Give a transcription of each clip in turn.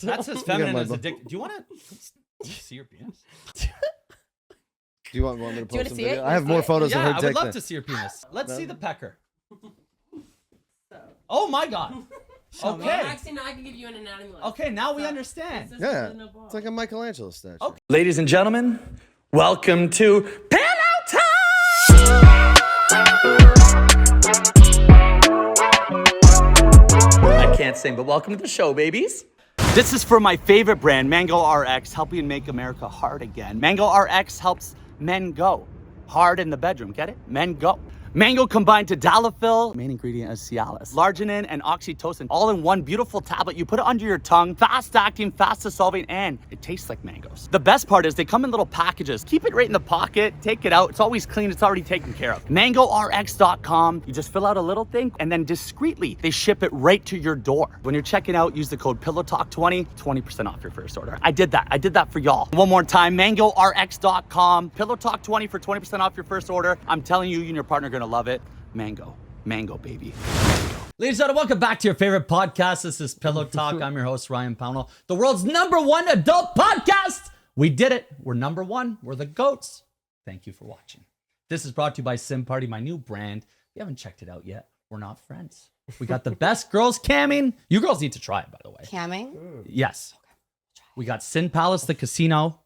That's as feminine as a dick. Do you want to see your penis? Do you want me to post some see it? video? I have more photos of her Yeah, dick. I would love to see your penis. Let's see the pecker. Oh my god. Okay. Actually, now I can give you an anatomy lesson. Okay, now we understand. Yeah, it's like a Michelangelo statue. Okay. Ladies and gentlemen, welcome to Pillow Talk! I can't sing, but welcome to the show, babies. This is for my favorite brand, Mango RX, helping make America hard again. Mango RX helps men go hard in the bedroom. Get it? Men go. Mango combined tadalafil, main ingredient is Cialis, Larginin and oxytocin, all in one beautiful tablet. You put it under your tongue, fast acting, fast dissolving, and it tastes like mangoes. The best part is they come in little packages. Keep it right in the pocket, take it out. It's always clean, it's already taken care of. MangoRx.com, you just fill out a little thing and then discreetly, they ship it right to your door. When you're checking out, use the code PillowTalk20, 20% off your first order. I did that for y'all. One more time, MangoRx.com, PillowTalk20 for 20% off your first order. I'm telling you, you and your partner are gonna love it. Mango, baby. Mango. Ladies and gentlemen, welcome back to your favorite podcast. This is Pillow Talk. I'm your host, Ryan Pownell, the world's #1 adult podcast. We did it. We're #1. We're the GOATs. Thank you for watching. This is brought to you by Sim Party, my new brand. If you haven't checked it out yet, we're not friends. We got the best girls camming. You girls need to try it, by the way. Camming? Yes. We got Sin Palace, the casino.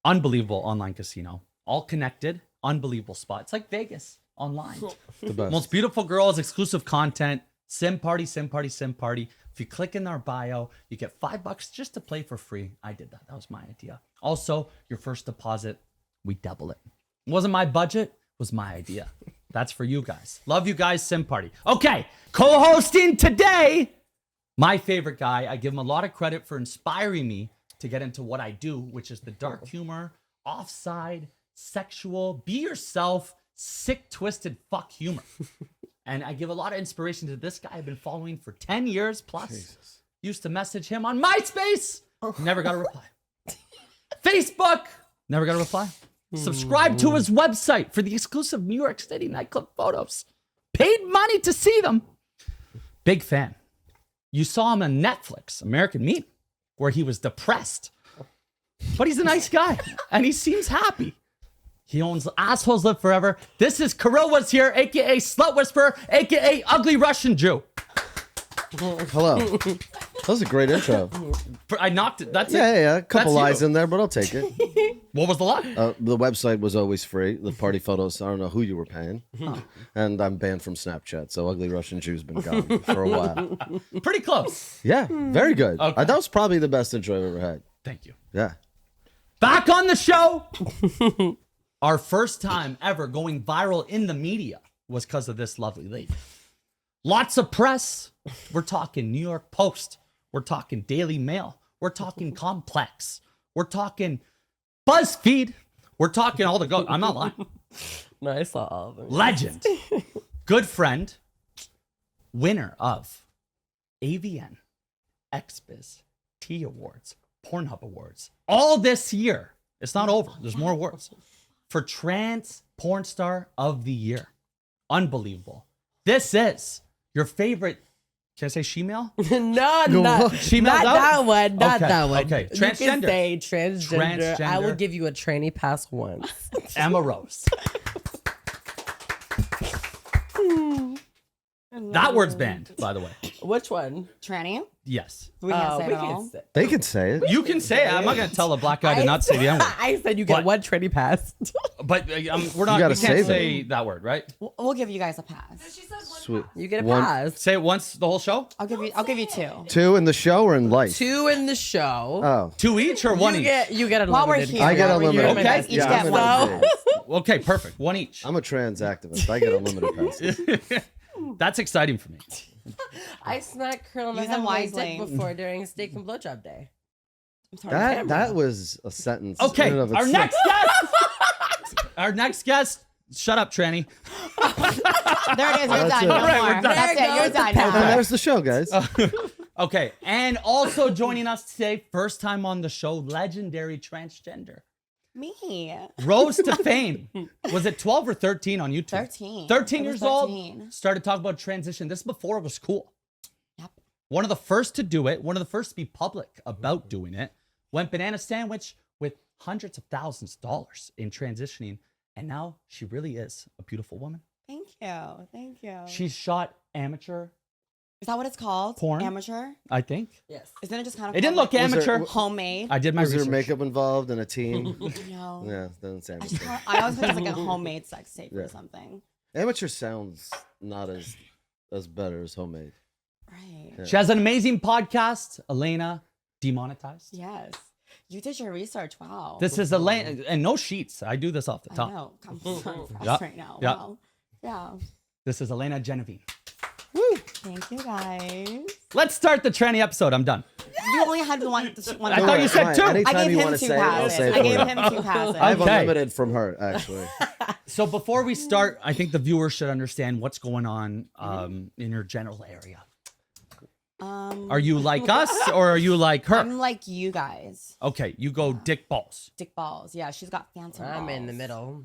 Unbelievable online casino. All connected. Unbelievable spot. It's like Vegas. Online. The best. Most beautiful girls, exclusive content, Sim Party, Sim Party, Sim Party. If you click in our bio, you get $5 just to play for free. I did that. That was my idea. Also, your first deposit, we double it. It wasn't my budget, it was my idea. That's for you guys. Love you guys, Sim Party. Okay, co-hosting today, my favorite guy. I give him a lot of credit for inspiring me to get into what I do, which is the dark humor, offside, sexual, be yourself, sick, twisted fuck humor. And I give a lot of inspiration to this guy I've been following for 10 years plus. Jesus. Used to message him on MySpace. Never got a reply. Facebook. Never got a reply. Subscribe to his website for the exclusive New York City nightclub photos. Paid money to see them. Big fan. You saw him on Netflix, American Meat, where he was depressed. But he's a nice guy. And he seems happy. He owns Assholes Live Forever. This is Kirill was here, a.k.a. Slut Whisperer, a.k.a. Ugly Russian Jew. Hello. That was a great intro. I knocked it. That's it. Yeah. A couple That's lies you. in there, but I'll take it. What was the lie? The website was always free. The party photos, I don't know who you were paying. And I'm banned from Snapchat, so Ugly Russian Jew's been gone for a while. Pretty close. Yeah, very good. Okay. That was probably the best intro I've ever had. Thank you. Yeah. Back on the show. Our first time ever going viral in the media was because of this lovely lady. Lots of press. We're talking New York Post. We're talking Daily Mail. We're talking Complex. We're talking BuzzFeed. We're talking all the go. I'm not lying. No, I saw all of them. Legend. Good friend. Winner of AVN, XBiz, T Awards, Pornhub Awards. All this year. It's not over. There's more awards. For Trans Porn Star of the Year. Unbelievable. This is your favorite, can I say she-male? No, She-male not out? that one. Not Okay, that one. okay. You Transgender. can say transgender. I will Transgender. give you a tranny pass once. Emma Rose. That word's banned, by the way. Which one? Tranny? Yes. We can't say we it at all. can say. They could say it. You can say it. I'm not going to tell a black guy to not say the N-word. I said you get But- one tranny pass. But we're not, You gotta we can't save say that word, right? We'll give you guys a pass. Sweet. You get a One- pass. Say it once the whole show? I'll give you 2. 2 in the show or in life? 2 in the show. Oh. 2 each or 1 you each? get a While we're limited. here, I get we're unlimited. doing Okay. this. Each Yeah, get I'm one an pass. Okay, perfect. 1 each. I'm a trans activist. I get a limited pass. That's exciting for me. I smacked Kirill in the Use head them with my dick wisely. before during steak and blowjob day. I'm sorry. That was a sentence. Okay, in and of our itself. next guest. Our next guest. Shut up, tranny. There it is. You're That's done. it. No All right, we're more. done. That's There it. You're goes the done. pass. No And more. there's the show, guys. Okay, and also joining us today, first time on the show, legendary transgender. Me. Rose to fame. Was it 12 or 13 on YouTube? 13. 13 It was years 13. old. Started talking about transition. This is before it was cool. Yep. one of the first to do it, one of the first to be public about doing it, went banana sandwich with hundreds of thousands of dollars in transitioning. And now she really is a beautiful woman. Thank you. Thank you. She's shot amateur, Is that what it's called? Porn? Amateur? I think. Yes. Isn't it just kind of It didn't called, look like, amateur. homemade? I did my Was there research. makeup involved and a team? No. Yeah, doesn't sound I, just, good. I always think it's like a homemade sex tape Yeah. or something. Amateur sounds not as better as homemade. Right. Yeah. She has an amazing podcast, Elena, demonetized. Yes. You did your research. Wow. This is Elena, and no sheets. I do this off the I top. know. I'm so impressed Yeah. right now. Yeah. Wow. Yeah. This is Elena Genevieve. Thank you guys. Let's start the tranny episode. I'm done. You only had one. one I thought you said two. I Anytime gave you him want to two say it, I'll passes. say it I for gave you. him two passes. I have Okay. unlimited from her, actually. So before we start, I think the viewers should understand what's going on in your genital area. Are you like us or are you like her? I'm like you guys. Okay, you go dick balls. Dick balls. Yeah, she's got phantom balls. I'm in the middle.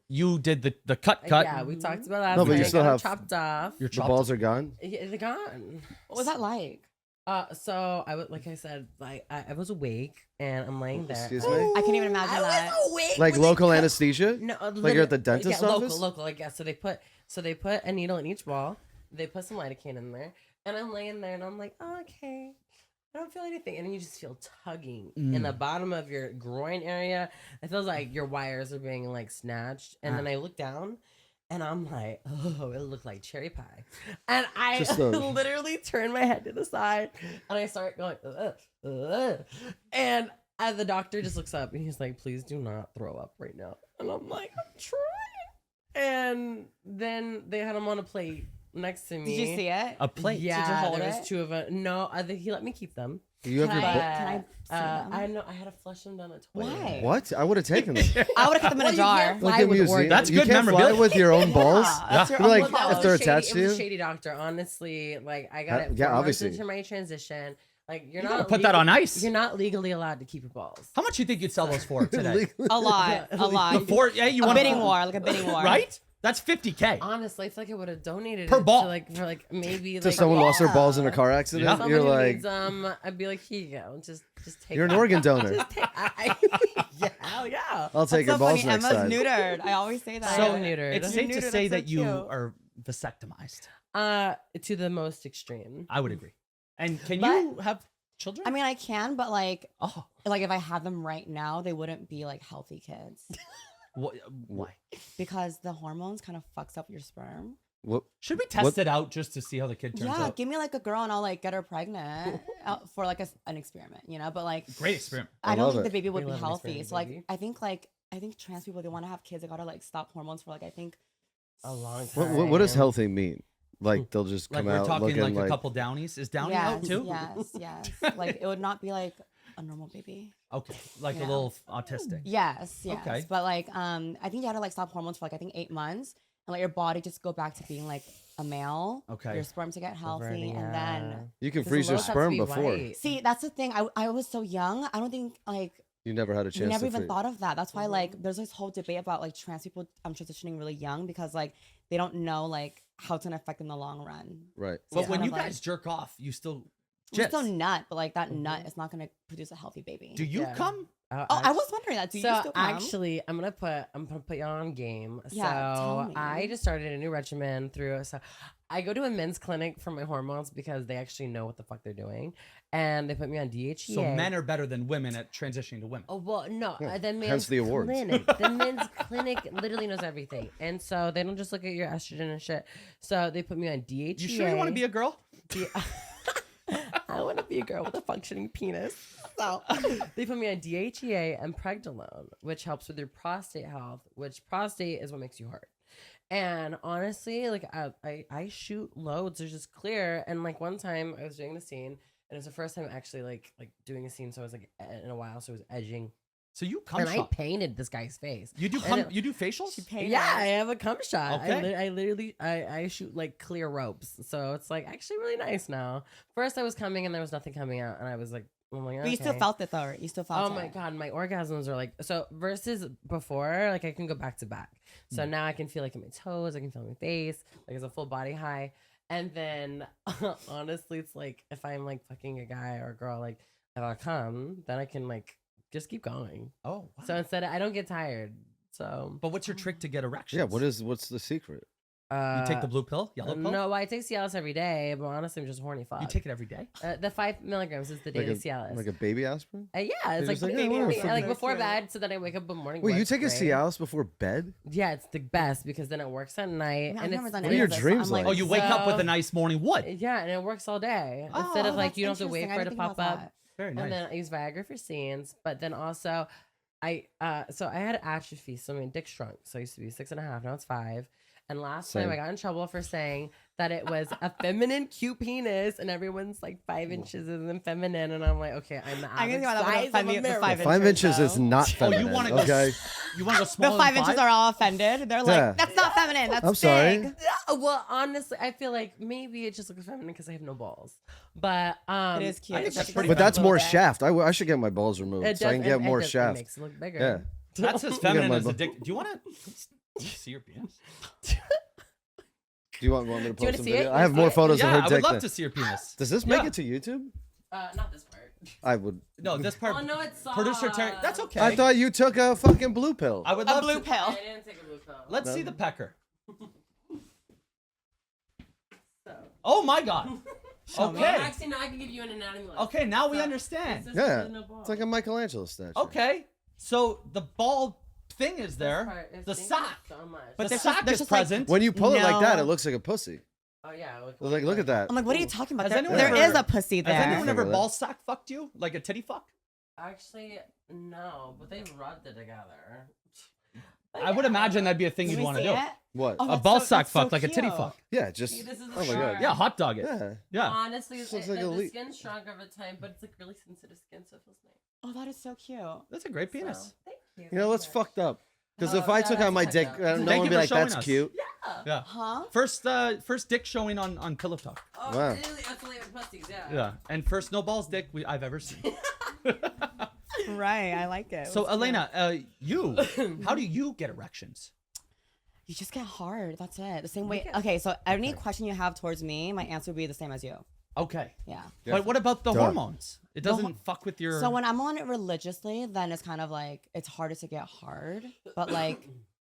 You did the cut. Yeah, we talked about that. No, but you still have- chopped off. You're The chopped. balls are gone. Yeah, they're gone. What was that like? So I was like I said, like I was awake and I'm laying there. Excuse me? I can't even imagine that. awake. Like when they local cut- anesthesia? No, Like you're at the dentist's yeah, office? Local, I guess. So they put a needle in each ball. They put some lidocaine in there, and I'm laying there, and I'm like, oh, okay, I don't feel anything, and then you just feel tugging in the bottom of your groin area. It feels like your wires are being like snatched, and then I look down, and I'm like, oh, it looked like cherry pie, and I Just a- literally turn my head to the side, and I start going, and the doctor just looks up, and he's like, please do not throw up right now, and I'm like, I'm trying. And then they had him on a plate next to me. Did you see it? A plate. Yeah, Did you hold there it? was two of them. No, he let me keep them. You have Can your I- ball- can I see them? I know I had to flush them down a toilet. Why? What? I would have taken them. I would have kept them in Well, a you jar. can't fly Like a with museum. organs. That's You good can't fly memorabilia. with your own balls. That's your You're like, own Well, that if was they're shady. attached It to was a you. shady doctor. Honestly, like I got Huh? it 4 Yeah, months obviously. into my transition. Like you're You not gotta put that on ice. You're not legally allowed to keep your balls. How much do you think you'd sell those for today? A lot. A lot. Before, yeah, you A want bidding war. Like a bidding war. right? That's $50K. Honestly, I feel like I would have donated Per it ball. to like for like maybe So like someone lost their Yeah. balls in a car accident. Yeah. someone You're who like, needs I'd be like, here you go, just take. you're an them. organ donor. Just take, yeah, hell yeah. I'll take That's your so balls funny. next Emma's time. neutered. I always say that. So So neutered. it's You're safe to neutered, say that's that so you cute. are vasectomized. To the most extreme. I would agree. And can But- you have children? I mean, I can, but like oh, if I had them right now, they wouldn't be like healthy kids why? because the hormones kind of fucks up your sperm. What? Should we test What- it out just to see how the kid turns Yeah, out? give me like a girl and I'll like get her pregnant for like an experiment, But like, Great experiment. I I don't love think it. the baby would We be love an healthy. experiment, So like, baby. I think trans people they want to have kids. They gotta like stop hormones for like I think A long time. What does healthy mean? Like they'll just Like come we're out talking looking like like a couple downies. Is downy yes, out too? yes. Like it would not be like a normal baby. Okay, like a Yeah. little autistic. Yes. Okay. But like, I think you had to like stop hormones for like I think 8 months and let your body just go back to being like a male. Okay. Your sperm to get healthy, Reverting, and then you can 'Cause the freeze your lows have to sperm be before. white. see that's the thing. I was so young. I don't think like You never had a we chance never to even freeze. thought of that. That's why like there's this whole debate about like trans people transitioning really young because like they don't know like how it's gonna affect in the long run. Right. But Yeah. when Kind you of like- guys jerk off, you still It's jizz. still nut, but like that nut is not gonna produce a healthy baby. Do you Yeah. come? Oh, I was wondering that. Do you So still come? actually, I'm gonna put you on game. Yeah, tell So me. I just started a new regimen through. So I go to a men's clinic for my hormones because they actually know what the fuck they're doing, and they put me on DHEA. So men are better than women at transitioning to women. Oh well, no. Yeah, The men's hence the awards. clinic. The men's clinic literally knows everything, and so they don't just look at your estrogen and shit. So they put me on DHEA. You sure you want to be a girl? I want to be a girl with a functioning penis. So they put me on DHEA and pregnenolone, which helps with your prostate health. Which prostate is what makes you hard. And honestly, like I shoot loads. They're just clear. And like one time I was doing the scene, and it was the first time actually like doing a scene. So I was like in a while, so I was edging, So you cum and I shot. painted this guy's face. You do and cum, it- you do facials? Yeah, I have a cum shot. Okay. I literally I shoot like clear ropes, so it's like actually really nice now. First I was coming and there was nothing coming out, and I was like, oh my god. But you still felt it though. Right? You still felt Oh it. my god, my orgasms are like so versus before. Like I can go back to back, so now I can feel like in my toes, I can feel my face, like it's a full body high. And then honestly, it's like if I'm like fucking a guy or a girl, like if I come, then I can like just keep going. Oh, wow. So instead, I don't get tired. So, But what's your trick to get erections? Yeah, what's the secret? You take the blue pill, yellow pill? No, I take Cialis every day, but honestly, I'm just horny fuck. You take it every day? The 5 milligrams is the daily Cialis. Like a baby aspirin? Yeah, it's You're like, just like, baby, yeah, baby, whatever. like before bed, so then I wake up in the morning. Wait, you works take a great. Cialis before bed? Yeah, it's the best because then it works at night. I've and never it's done What are any your of this, so dreams I'm like? Oh, you wake up with a So- nice morning wood. Yeah, and it works all day. Instead of like that's you don't have to wait interesting. for I it to didn't think pop about up. that. Very nice. And then I use Viagra for scenes, but then also I had atrophy, so my dick shrunk. So I used to be 6.5, now it's 5. And last time Same. I got in trouble for saying that it was a feminine cute penis, and everyone's like 5 inches isn't feminine, and I'm like, okay, I'm the I average can see why that would size offend of me. a The mirror. 5 5 inches is though. not Oh, feminine. you want to go? Okay. You want to go The smaller? 5 than inches 5? are all offended. They're like, Yeah. that's not feminine. That's I'm sorry. big. Yeah, well, honestly, I feel like maybe it just looks feminine because I have no balls. But It is cute. I think that's It's pretty But just a that's little more bit. shaft. I should get my balls removed it so I can does- get it more does- It shaft. makes it look bigger. Yeah. That's as feminine my as a bu- dick. Do you want to see your penis? Do you want me to you post wanna some see it? video? You I have wanna more see it? photos of Yeah, her I dick. would love than- to see your penis. Does this make Yeah. it to YouTube? Not this part. I would. No, this part. Oh no, it's Producer Terry. That's okay. I thought you took a fucking blue pill. I would A love blue to. pill. I didn't take a blue pill. Let's see No. the pecker. So. Oh my god. Well, Okay. actually, now I can give you an anatomy lesson. Okay, now we So, understand. this is Yeah. the no ball. It's like a Michelangelo statue. Okay. So the ball thing is This there. part is The thank you sock. So much. But the there's sock just- there's is just, like, present. When you pull it like that, No. it looks like a pussy. Oh yeah. Like, look at that. I'm like, what are you talking about? Has There, anyone there ever- is a pussy Has there. anyone ever Figure that. ball sack fucked you? Like a titty fuck? Actually, no, but they rubbed it together. I would imagine that'd be a thing Can you'd we want to see do. it? What? Oh, A that's ball so- sack that's so fuck, like a titty cute. fuck. Yeah, just. See, this is the Oh my scar. god. Yeah, hot dog it. Yeah. Yeah. Honestly, This the, looks like a the leak. skin shrunk over time, but it's like really sensitive skin, so it feels nice. Oh, that is so cute. That's a great penis. So, thank you. You know what's fucked up? Because Oh, if I yeah, took that's out my fucked dick, up. no Thank one you would be for like, showing "That's us." cute." Yeah. Huh? First dick showing on Pillow Talk. Oh, Wow. really? That's only with pussies, yeah. Yeah. And first no balls dick I've ever seen. Right. I like it. So It's cute. Elena, how do you get erections? You just get hard. That's it. The same way. get- Okay. So any question you have towards me, my answer would be the same as you. Okay. Yeah. But what about the Duh. hormones? It doesn't fuck with your. So when I'm on it religiously, then it's kind of like it's harder to get hard. But like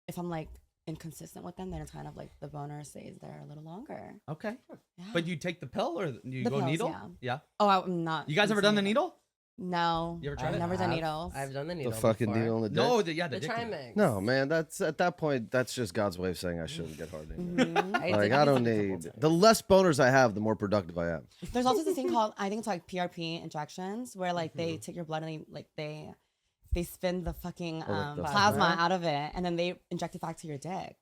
if I'm like inconsistent with them, then it's kind of like the boner stays there a little longer. Okay. Yeah. But you take the pill or you The go pills, needle? yeah. Oh, I'm not. You guys ever done the insane. needle? No. You ever tried I've it? never done needles. I've done the The needle. fucking before. needle on the dick? No, the The dick. Trimix. No, man. That's at that point. That's just God's way of saying I shouldn't get hard. Anymore. Mhm. I Like did I use don't it a couple need. times. The less boners I have, the more productive I am. There's also this thing called I think it's like PRP injections where like Mm-hmm. they take your blood and they spin the fucking the plasma plasma? out of it and then they inject it back to your dick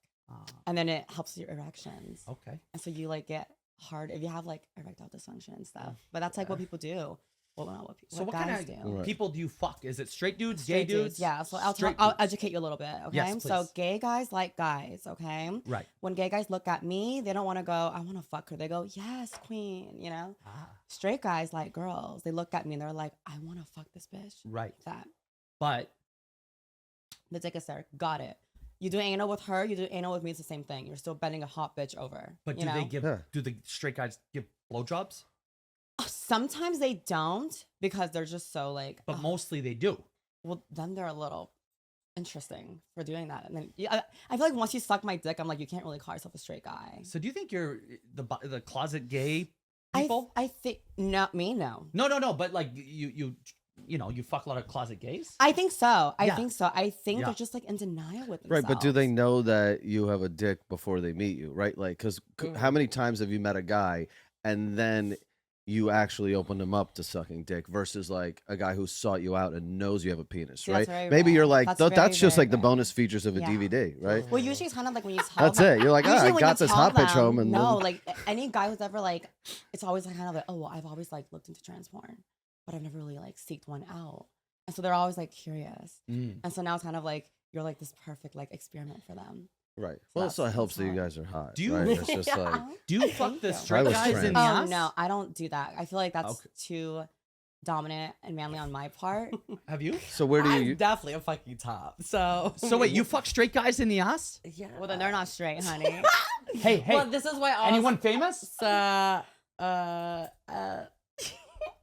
and then it helps your erections Okay. and so you like get hard if you have like erectile dysfunction and stuff. But that's like what people do. Well, not what people. So what kind guys of do. Right. people do you fuck? Is it straight dudes, Straight gay dudes? Yeah. So I'll Straight I'll dudes. educate you a little bit. Okay. Yes, So please. gay guys like guys. Okay. Right. When gay guys look at me, they don't want to go, I want to fuck her. They go, yes, queen. You know. Ah, Straight guys like girls. They look at me and they're like, I want to fuck this bitch. right. That But the dick is there. Got it. You do anal with her. You do anal with me. It's the same thing. You're still bending a hot bitch over. but you do they know? give? Yeah. Do the straight guys give blowjobs? Sometimes they don't because they're just so like. But "Ugh." mostly they do. Well, then they're a little interesting for doing that. And then yeah, I feel like once you suck my dick, I'm like, you can't really call yourself a straight guy. So do you think you're the closet gay people? I think not me. No. No. But like you know you fuck a lot of closet gays. I think so. I Yeah. think so. I think Yeah. they're just like in denial with themselves. Right, but do they know that you have a dick before they meet you? Right, like because how many times have you met a guy and then you actually opened him up to sucking dick versus like a guy who sought you out and knows you have a penis, See, right? that's very Maybe rare. you're like That's that's very, just very like the rare. bonus features of a Yeah. DVD, right? Well, usually it's kind of like when you tell That's them- it. You're like, usually I when got you this tell hot bitch them- home, and no, then- like any guy who's ever like, it's always like kind of like, oh, well, I've always like looked into trans porn, but I've never really like seeked one out, and so they're always like curious, Mm. and so now it's kind of like you're like this perfect like experiment for them. Right. So Well, it that's- also helps that's that you hard. guys are hot. Do you- Right? It's just Yeah. like Do you fuck Thank the you. straight I was guys trans. in the Oh ass? no, I don't do that. I feel like that's Okay. too dominant and manly on my part. Have you? So where do I'm you? definitely a fucking top. So So wait, you fuck straight guys in the ass? yeah. Well, then they're not straight, honey. Hey, Well, this is why. anyone famous?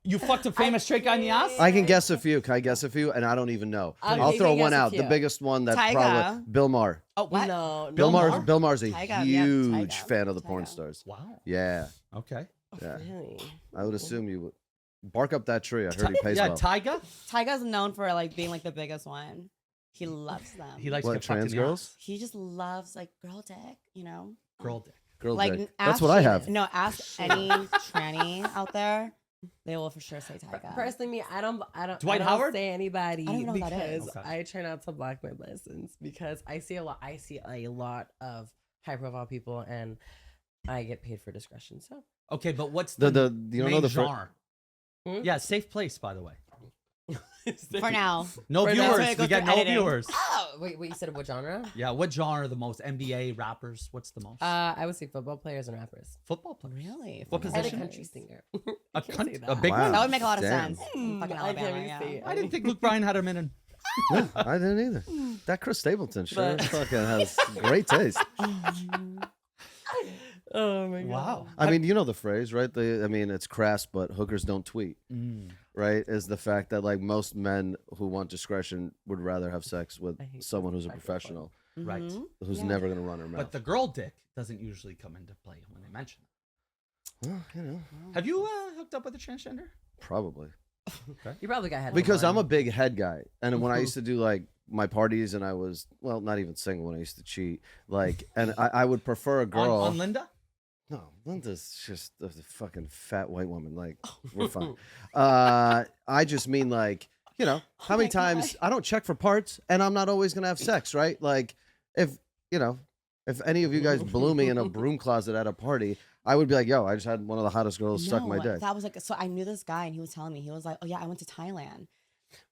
You fucked a famous straight guy in the ass? I can guess a few. Can I guess a few? And I don't even know. I'll I'll throw even one guess a out. The few. biggest one that Tyga. probably Bill Maher. Oh, what? No, Bill no. Maher's Bill Maher's a Tyga, yeah, huge Tyga. fan of the porn Tyga. stars. Wow. Yeah, Okay. yeah. Really? I would assume you would bark up that tree. I heard he pays Yeah, well. Tyga. Tyga's known for like being like the biggest one. He loves them. He likes What, to get fucked in trans the girls? ass. He just loves like girl dick, you know? Girl dick. Girl Like dick. ask That's what I have. No, ask any tranny out there. They will for sure say Tyga. Personally, me, I don't Dwight Howard? say anybody I don't know what that because is. Okay. I try not to block my blessings because I see a lot of high profile people and I get paid for discretion. So Okay, but what's The the, you don't main know the genre? Hmm? Yeah, safe place, by the way. For now. No For now. viewers. That's why it We goes get through no editing. viewers. oh wait, you said what genre? Yeah, what genre the most? NBA, rappers? What's the most? I would say football players and rappers. Football players. Really? What For And a position? country singer. A, Can't cunt- say a that. big Wow. one? That would make a lot of Damn. sense. In fucking I can't Alabama, really yeah. say it. I didn't think Luke Bryan had a minute. Yeah, I didn't either. That Chris Stapleton sure But- fucking has great taste. Oh my god. Wow. I mean, you know the phrase, right? I mean, it's crass, but hookers don't tweet, Mm. right? Is the fact that like most men who want discretion would rather have sex with I hate someone who's a disrespectful professional, Right. Mhm. who's Yeah. never gonna run her mouth. But the girl dick doesn't usually come into play when they mention it. Well, you know, Have you hooked up with a transgender? probably You probably got head. because I'm one. a big head guy, and when I used to do like my parties, and I was not even single when I used to cheat, like, and I would prefer a girl. On Linda? No, Linda's just a fucking fat white woman. Like, we're fine. I just mean like, you know, how many times I don't check for parts, and I'm not always gonna have sex, right? Like, if any of you guys blew me in a broom closet at a party, I would be like, yo, I just had one of the hottest girls suck my dick. That was like, so I knew this guy and he was telling me, he was like, oh yeah, I went to Thailand.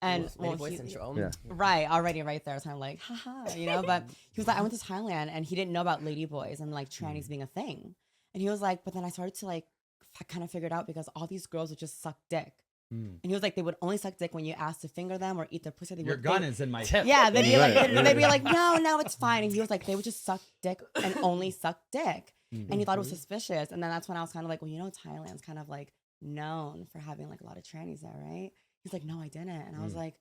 And Lady well, boy he- syndrome. Yeah. right, already right there. I was kind of like, haha, you know, but he was like, I went to Thailand and he didn't know about lady boys and like trannies being a thing. And he was like, but then I started to like, kind of figured out because all these girls would just suck dick. Mm. And he was like, they would only suck dick when you asked to finger them or eat their pussy. They Your would, gun they, is in my hip. yeah, they'd be like, Right, they'd be right. like, no, it's fine. And he was like, they would just suck dick and only suck dick. Mm. And he thought it was suspicious. And then that's when I was kind of like, well, you know, Thailand's kind of like known for having like a lot of trannies there, right? He's like, no, I didn't. And I was like,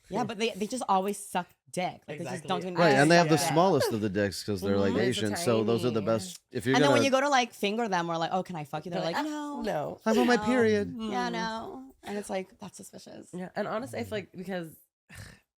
yeah, but they just always suck dick. Like they just don't Exactly. even Right, and they have the suck dick. smallest of the dicks because they're like Mhm. Asian, It's so those are the tiny, best. If you're And then gonna when you go to like finger them or like, oh, can I fuck you? They're like, no. no. I'm on my no. period. Yeah, no. And it's like, that's suspicious. Yeah, and honestly, I feel like because,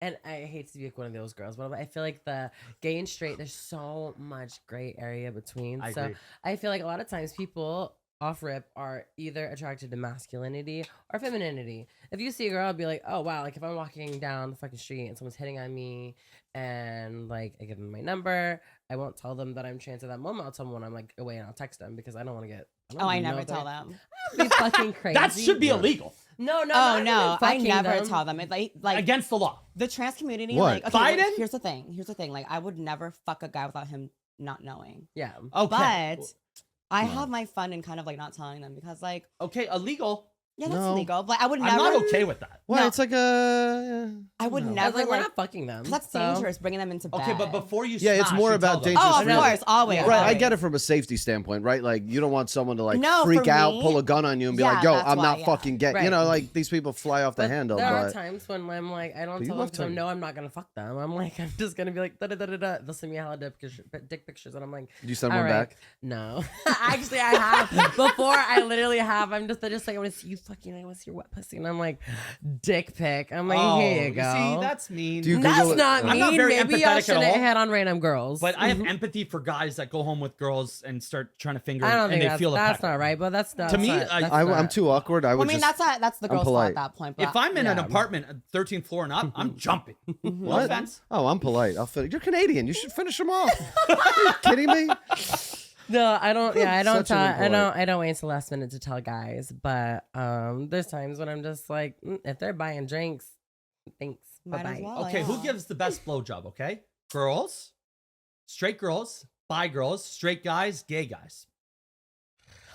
and I hate to be like one of those girls, but I feel like the gay and straight, there's so much gray area between. I so agree. I feel like a lot of times people off rip are either attracted to masculinity or femininity. If you see a girl, I'll be like, oh wow, like if I'm walking down the fucking street and someone's hitting on me and like I give them my number, I won't tell them that I'm trans at that moment. I'll tell them when I'm like away and I'll text them because I don't want to get. Oh, I know never if tell they're- them. Be fucking crazy. That should be illegal. No, no. Oh not no, even I fucking never them. tell them. It's like Against the law. the trans community. What? Like, okay, Biden? Here's the thing. Like, I would never fuck a guy without him not knowing. Yeah. Okay. But I have my fun in kind of like not telling them because like, Okay, illegal. yeah, that's No. illegal. But I would never. I'm not okay with that. Well, No. it's like a. I would I was never like, we're like. not fucking them. 'Cause that's so- dangerous, bringing them into bed. Okay, but before you Yeah, it's smash, more you about tell them. dangerous Oh, of freedom. course, always. Yeah. Right, I always. get it from a safety standpoint, right? Like you don't want someone to like No, freak for out, me- pull a gun on you, and be Yeah, like, "Yo, that's I'm why, not yeah. fucking getting." You Right. know, like these people fly off the But handle. there are But times when I'm like, I don't But you tell them love because I Tony. know I'm not gonna fuck them. I'm like, I'm just gonna be like, da da da da da. They'll send me hella dick pictures, and I'm like, did you send all one right. back? No, actually, I have before. I literally have. They're just like, I want to see you fucking. I want to see your wet pussy, and I'm like, dick pic. I'm like, Oh, here you go. See, that's mean. Do you That's Google it? not I'm mean. not very Maybe y'all empathetic at shouldn't all. hit on random girls. But I have empathy for guys that go home with girls and start trying to finger I don't and think they that's, feel a that's pecker. not right. But that's not To me, that's not- I'm not- too awkward. I Well, would I mean, just. that's the girl's fault polite. at that point. If But I'm in an Yeah. apartment, 13th floor and up, I'm jumping. No What? offense. Oh, I'm polite. I'll finish. You're Canadian. You should finish them off. Are you kidding me? No, I don't. Yeah, I don't. Such an Tell, impolite. I don't wait till the last minute to tell guys. But there's times when I'm just like, if they're buying drinks, thanks. Might as Bye-bye. well. Okay, who yeah. gives the best blowjob? Okay, girls, straight girls, bi girls, straight guys, gay guys.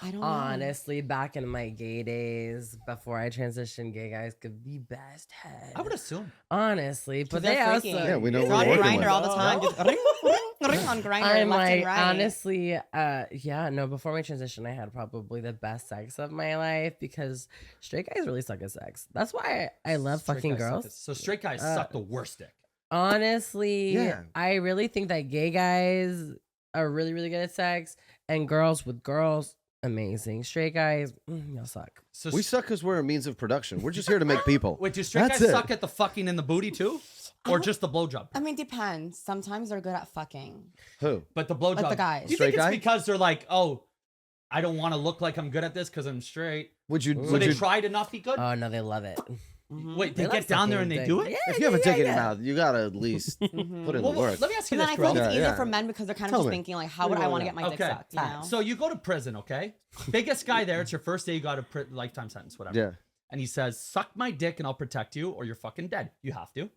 I don't know. Honestly, back in my gay days, before I transitioned, gay guys could be best head. I would assume. Honestly, but they're they also freaking. Yeah, we know They're we're on working Grinder with. all the time. Just ring, on Grinder I'm left like, and right. honestly, yeah, no, before my transition, I had probably the best sex of my life because straight guys really suck at sex. That's why I love Straight fucking guys suck girls. at- So straight guys suck the worst dick. Honestly, Yeah. I really think that gay guys are really, really good at sex, and girls with girls, amazing. Straight guys, y'all suck. So We suck because we're a means of production. We're just here to make people. wait, do straight That's guys it. suck at the fucking and the booty too, or just the blowjob? I mean, depends. Sometimes they're good at fucking. Who? But the blowjob. Like the guys. Do you Straight think it's guy? because they're like, oh, I don't want to look like I'm good at this because I'm straight. Would you? So Would they you? try to not be good. Oh no, they love it. Wait, they They get love down there and sucking they do dick. it. Yeah, If you have a yeah, dick in yeah. your mouth, you gotta at least put in the Well, work. let me ask you But then this, I feel like Kirill. it's Yeah, easier yeah. for men because they're kind Tell of just me. thinking like, how would I want to get my dick Okay. sucked? You know? So you go to prison, okay? Biggest guy there. It's your first day. You got a lifetime sentence, whatever. Yeah. And he says, "Suck my dick and I'll protect you, or you're fucking dead. You have to."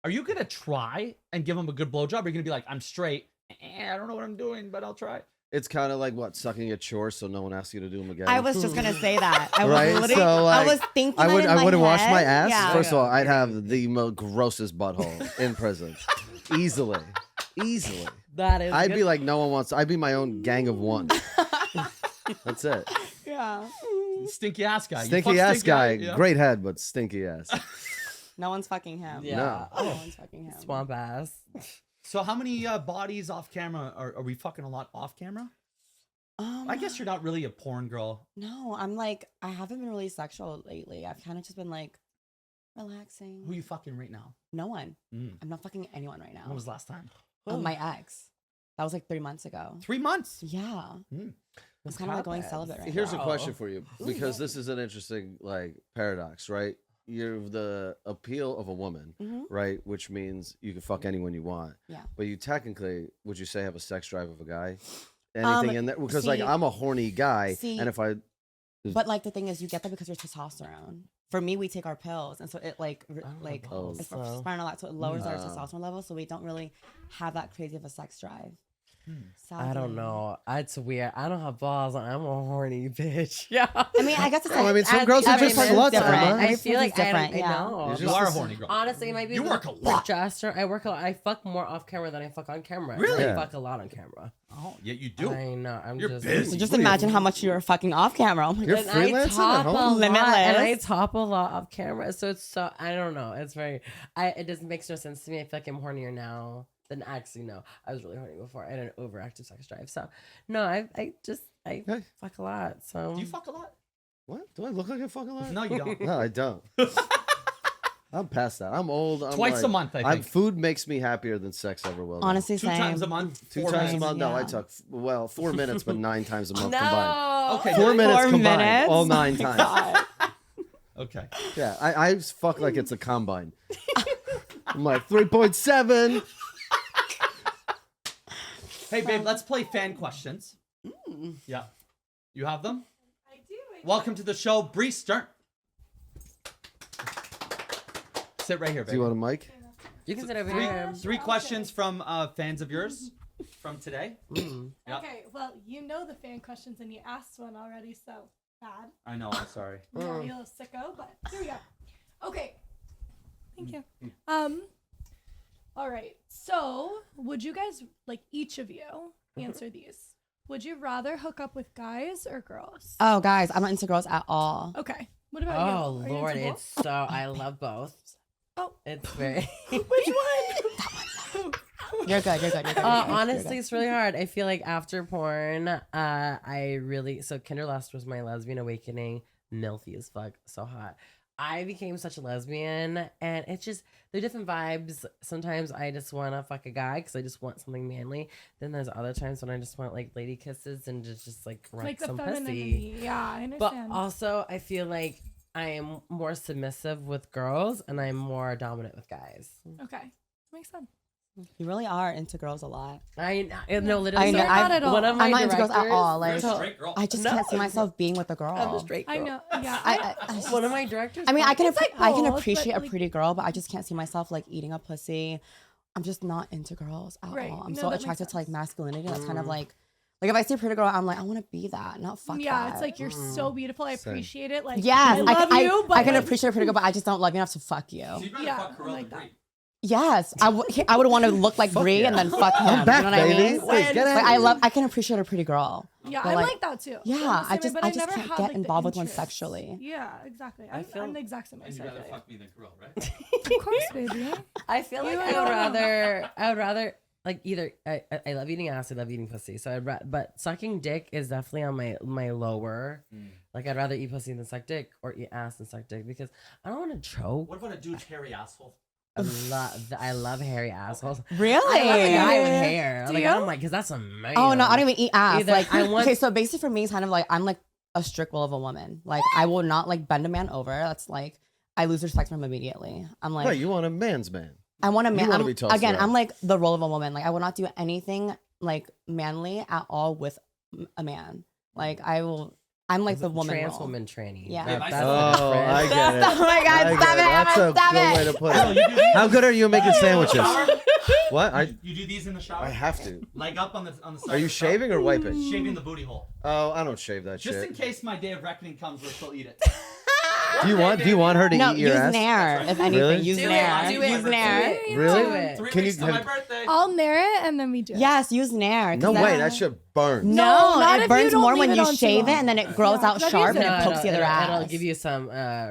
Are you gonna try and give him a good blowjob? Or are you gonna be like, "I'm straight. I don't know what I'm doing, but I'll try." It's kind of like what, sucking a chore so no one asks you to do them again. I was just gonna say that. I was Right? literally, So, I like, was thinking. I that would. in I my wouldn't wash my head. ass. Yeah. First of all, I'd have the grossest butthole in prison, easily. That is. I'd good. be like, no one wants. I'd be my own gang of one. That's it. Yeah. Stinky ass guy. You Stinky fuck ass guy, yeah? great head, but stinky ass. No one's fucking him. Yeah. No. No one's fucking him. Swamp ass. So how many bodies off camera are we fucking a lot off camera? I guess you're not really a porn girl. No, I'm like, I haven't been really sexual lately. I've kind of just been like relaxing. Who you fucking right now? No one. Mm. I'm not fucking anyone right now. When was the last time? My ex. That was like 3 months ago. 3 months. Yeah. Mm. I'm kind of like going celibate right Here's now. a question for you, because this is an interesting like paradox, right? You're the appeal of a woman, Mhm. right? Which means you can fuck anyone you want. Yeah. But you technically, would you say, have a sex drive of a guy? Anything in there? Because like see- I'm a horny guy, see- and if I But like the thing is, you get that because you're testosterone. For me, we take our pills, and so it like like pills, it's so- spironolactone, so it lowers our Oh. testosterone level, so we don't really have that crazy of a sex drive. I don't Sadly. know. It's weird. I don't have balls. I'm a horny bitch. Yeah. I mean, I guess it's Oh, I mean, some as- girls are every just man's sluts, different. Emma. I Every feel like person's I different. don't. Yeah. I know. You're You just are a a- horny girl. Honestly, it might be You the work a lot. progesterone. I work a lot. I fuck more off camera than I fuck on camera. Really? I Yeah. fuck a lot on camera. Oh, yeah, you do. I know. I'm You're just busy. So just What are you- imagine how much you're fucking off camera. Oh my You're God. And I freelancing at top a home? lot, and I Limitless. top a lot off camera. So it's so I don't know. It's very. It just makes no sense to me. I feel like I'm hornier now than actually no. I was really horny before. I had an overactive sex drive. So no, I Hey. fuck a lot. So Do you fuck a lot? what? Do I look like I fuck a lot? No, you don't. No, I don't. I'm past that. I'm old. I'm Twice a like- month, I think. Food makes me happier than sex ever will. Honestly, Two same. times a month. 2 4 times a minutes. month. No, I Yeah. took 4 minutes, but 9 times a month no. combined. Okay. 4 minutes 4 combined, minutes? all 9 times. Okay. Yeah, I fuck like it's a combine. I'm like 3.7. Hey, babe, let's play fan questions. Yeah. You have them? I do. Welcome to the show, Bree Stern. Sit right here, Do you babe. want a mic? You can sit over Three, here. three questions from fans of yours from today. Yeah. Okay, well, you know the fan questions and you asked one already, so bad. I know, I'm sorry. You're a little sicko, but here we go. Okay. Thank you. All right. So, would you guys, like each of you, answer these? Would you rather hook up with guys or girls? Oh, guys, I'm not into girls at all. Okay. What about Oh you? Are you Lord, into it's so I love both. Oh. It's very. both? Which one? You're good. You're good. You're good. You're good. Honestly, it's really hard. I feel like after porn, I really Kinderlust was my lesbian awakening. Milfy as fuck, so hot. I became such a lesbian, and it's just they're different vibes. Sometimes I just want to fuck a guy because I just want something manly. Then there's other times when I just want like lady kisses and just like like wreck the some pussy. femininity. Yeah, I But understand. also, I feel like I am more submissive with girls, and I'm more dominant with guys. Okay. Makes sense. You really are into girls a lot. I know literally. I know, so I'm not at all. One of my I'm not into girls at directors- all. You're Like, a straight girl. I just No. can't see myself being with a girl. I'm a straight girl. I know. Yeah. I One of my directors. I mean, I can It's like I can both, appreciate but, a like- pretty girl, but I just can't see myself like eating a pussy. I'm just not into girls at Right. all. I'm No, so that makes attracted to like sense. masculinity. That's kind of like Like if I see a pretty girl, I'm like, I want to be that, not fuck Yeah, that. it's like you're so beautiful. I appreciate it. Like, yes, I love you, but I can like, appreciate a pretty girl, but I just don't love you enough to fuck you. Yeah, I like that. Yes, I would want to look like Brie and then fuck him. I'm back, you know what I baby. mean? Wait, get Like, out. I can appreciate a pretty girl. Yeah, but, I like, like that too. Yeah, I'm the same way, but I just never can't had, get like, the involved with one interest. sexually. Yeah, exactly. I'm the exact same way. And So you'd I rather feel fuck me than Kirill, right? you. Of course, baby. I feel like I would rather like either I love eating ass, I love eating pussy. So but sucking dick is definitely on my lower. Like I'd rather eat pussy than suck dick or eat ass than suck dick because I don't want to choke. What about a dude's hairy asshole? I love hairy assholes. Really? I love a guy with hair. Do Like you? I'm like, cause that's amazing. Oh no, I don't even eat ass. Either Like I want- okay, so basically for me, it's kind of like I'm like a strict will of a woman. Like I will not like bend a man over. That's like I lose respect for him immediately. I'm like Right, you want a man's man. I want a man. wanna be tossed Again, around. I'm like the role of a woman. Like I will not do anything like manly at all with a man. Like I'm like the woman trans role. woman tranny. Yeah. That- Babe, that's I the Oh, difference. I get it. Oh my God, I get stop it, That's a Emma, stop good it. way to put it. How good are you at making sandwiches? Shower? What? You do these in the shower? I have to. Leg up on the side. Are you of the shower? shaving or wiping? Shaving the booty hole. Oh, I don't shave that Just shit. in case my day of reckoning comes, we'll still eat it. Do you want her to No, eat your use ass? Nair. If anything, Really? use Do it, Nair. do it, Use do Nair. it. Really? Do it. 3 Can weeks you to my have- birthday. I'll nair it and then we do it. Yes, use Nair. 'cause No that- way, that shit burns. No, not if it you burns don't more leave when it you on too shave it long. and then it grows Yeah, out 'cause I've sharp used and it. it pokes the other ass. It'll give you some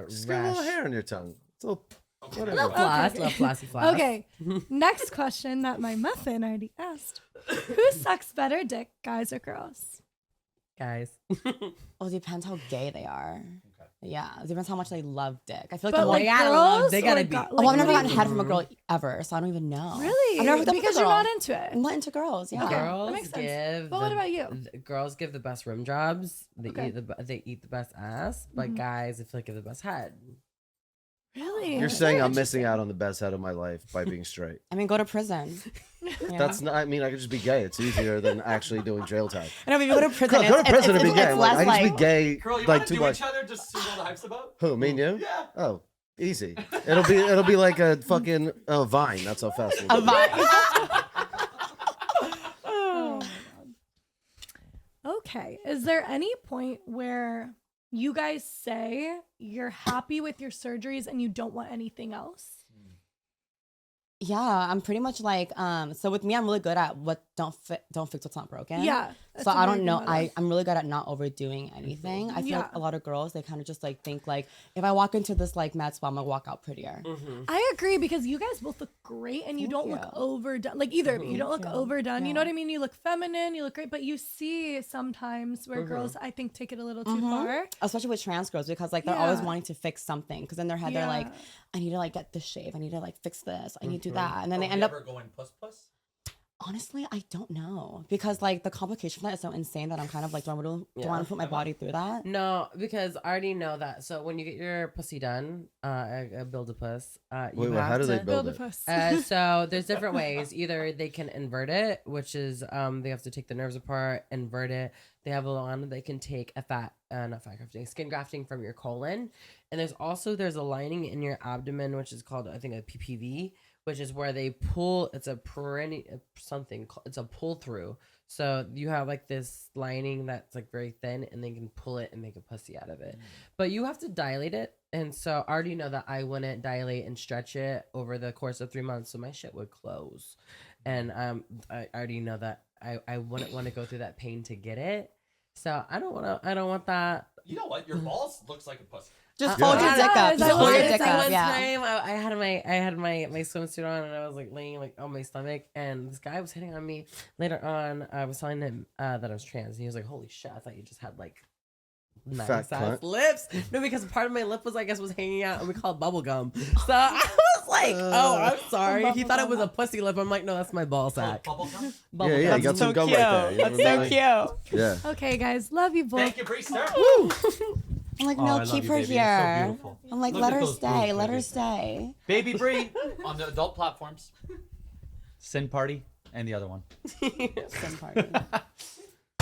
Just get a little rash. hair on your tongue. It's a little, whatever. Little floss, little flossy floss. Okay. Next question that my muffin already asked: who sucks better dick, guys or girls? Guys. Oh, it depends how gay they are. Yeah, it depends how much they love dick. I feel like But the like they gotta love- girls, they gotta or be- go- oh, like, I've never what gotten do you- head from a girl ever, so I don't even know. Really? I've never hooked up with a Because you're girl. not into it. I'm not into girls. Yeah. Okay. That Girls makes sense. give. But what about you? Girls give the best rim jobs. They Okay. eat the best ass. But guys, I feel like give the best head. Really? You're saying I'm missing out on the best head of my life by being straight. I mean, go to prison. Yeah. That's not. I mean, I could just be gay. It's easier than actually doing jail time. I know, but if you go to prison, Go to prison and be gay. it's Like, less I just like be gay Girl, you like want to too do much. each other just to see what the hype's about? Who? Me and you? Yeah. Oh, easy. It'll be like a fucking Vine. That's how fast. a vibe. Okay. Is there any point where you guys say you're happy with your surgeries and you don't want anything else? Yeah, I'm pretty much like so with me I'm really good at what don't fix what's not broken. Yeah. that's So a I very don't know. good motto. I'm really good at not overdoing anything. I feel Yeah. like a lot of girls they kind of just like think like if I walk into this like med spa, I'm gonna walk out prettier. I agree because you guys both look great and you Thank don't you. look overdone. Like either of you, you don't look Thank you. overdone. You know Yeah. what I mean? You look feminine, you look great, but you see sometimes where girls I think take it a little too far. Especially with trans girls because like they're always Yeah. wanting to fix something because in their head they're like, Yeah. I need to like get this shave, I need to like fix this, I need to do that, and then they Are end we up. ever going puss? Honestly, I don't know because like the complication for that is so insane that I'm kind of like, do I want to put my body through that? No, because I already know that. So when you get your pussy done, build a puss. You Wait, have how do they to- build Build a it? puss. So there's different ways. Either they can invert it, which is they have to take the nerves apart, invert it. They have a line they can take not fat grafting, skin grafting from your colon, and there's a lining in your abdomen which is called I think a PPV, which is where they pull. It's a it's a pull through. So you have like this lining that's like very thin, and they can pull it and make a pussy out of it. But you have to dilate it. And so I already know that I wouldn't dilate and stretch it over the course of 3 months, so my shit would close. And I already know that I wouldn't want to go through that pain to get it. So I don't want that. You know what? Your balls looks like a pussy. Just Yeah. fold your It dick up. does. Just I hold your like dick that. up. One Yeah. time I had my swimsuit on and I was like laying like on my stomach, and this guy was hitting on me. Later on, I was telling him that I was trans, and he was like, "Holy shit! I thought you just had like nice Fat ass cunt. lips." No, because part of my lip was was hanging out, and we call it bubble gum. So I was like, "Oh, I'm sorry." He thought it was a pussy lip. I'm like, "No, that's my ball sack." Bubble gum? Bubble Yeah, gum. you got some gum right there. You know what I mean? cute. Yeah. Okay, guys, love you both. Thank you, Bree. Sir. I'm like, Oh, no, I love keep you, her baby. You're so here. beautiful. I'm like, Look let at her those stay. boobs, Let her baby. stay. Baby Bree on the adult platforms. Sin Party and the other one. Sin party.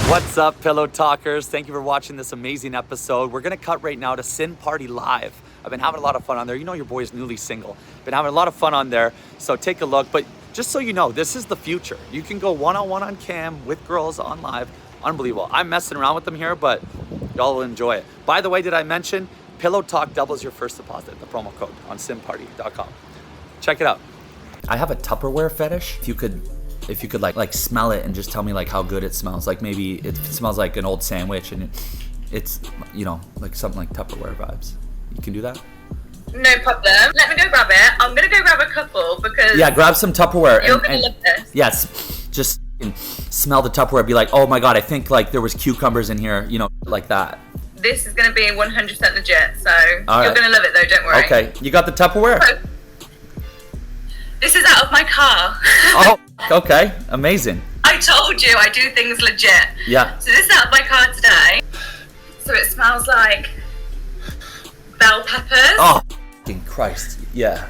What's up, Pillow Talkers? Thank you for watching this amazing episode. We're gonna cut right now to Sin Party Live. I've been having a lot of fun on there. You know your boy is newly single. Been having a lot of fun on there, so take a look. But just so you know, this is the future. You can go one-on-one on cam with girls on live, Unbelievable. I'm messing around with them here, but y'all will enjoy it. By the way, did I mention Pillow Talk doubles your first deposit, the promo code on simparty.com. Check it out. I have a Tupperware fetish. If you could like smell it and just tell me like how good it smells. Like maybe it smells like an old sandwich and it's, you know, like something like Tupperware vibes. You can do that? No problem. Let me go grab it. I'm gonna go grab a couple because Yeah, grab some Tupperware. you're gonna love this. Yes, just smell the Tupperware. Be like, oh my God, I think like there was cucumbers in here, you know, like that. This is gonna be 100% legit, so All you're right. gonna love it though, don't worry. Okay, you got the Tupperware? So, this is out of my car. Oh, okay, amazing. I told you I do things legit. Yeah. So this is out of my car today. So it smells like bell peppers. Oh, fucking Christ, yeah.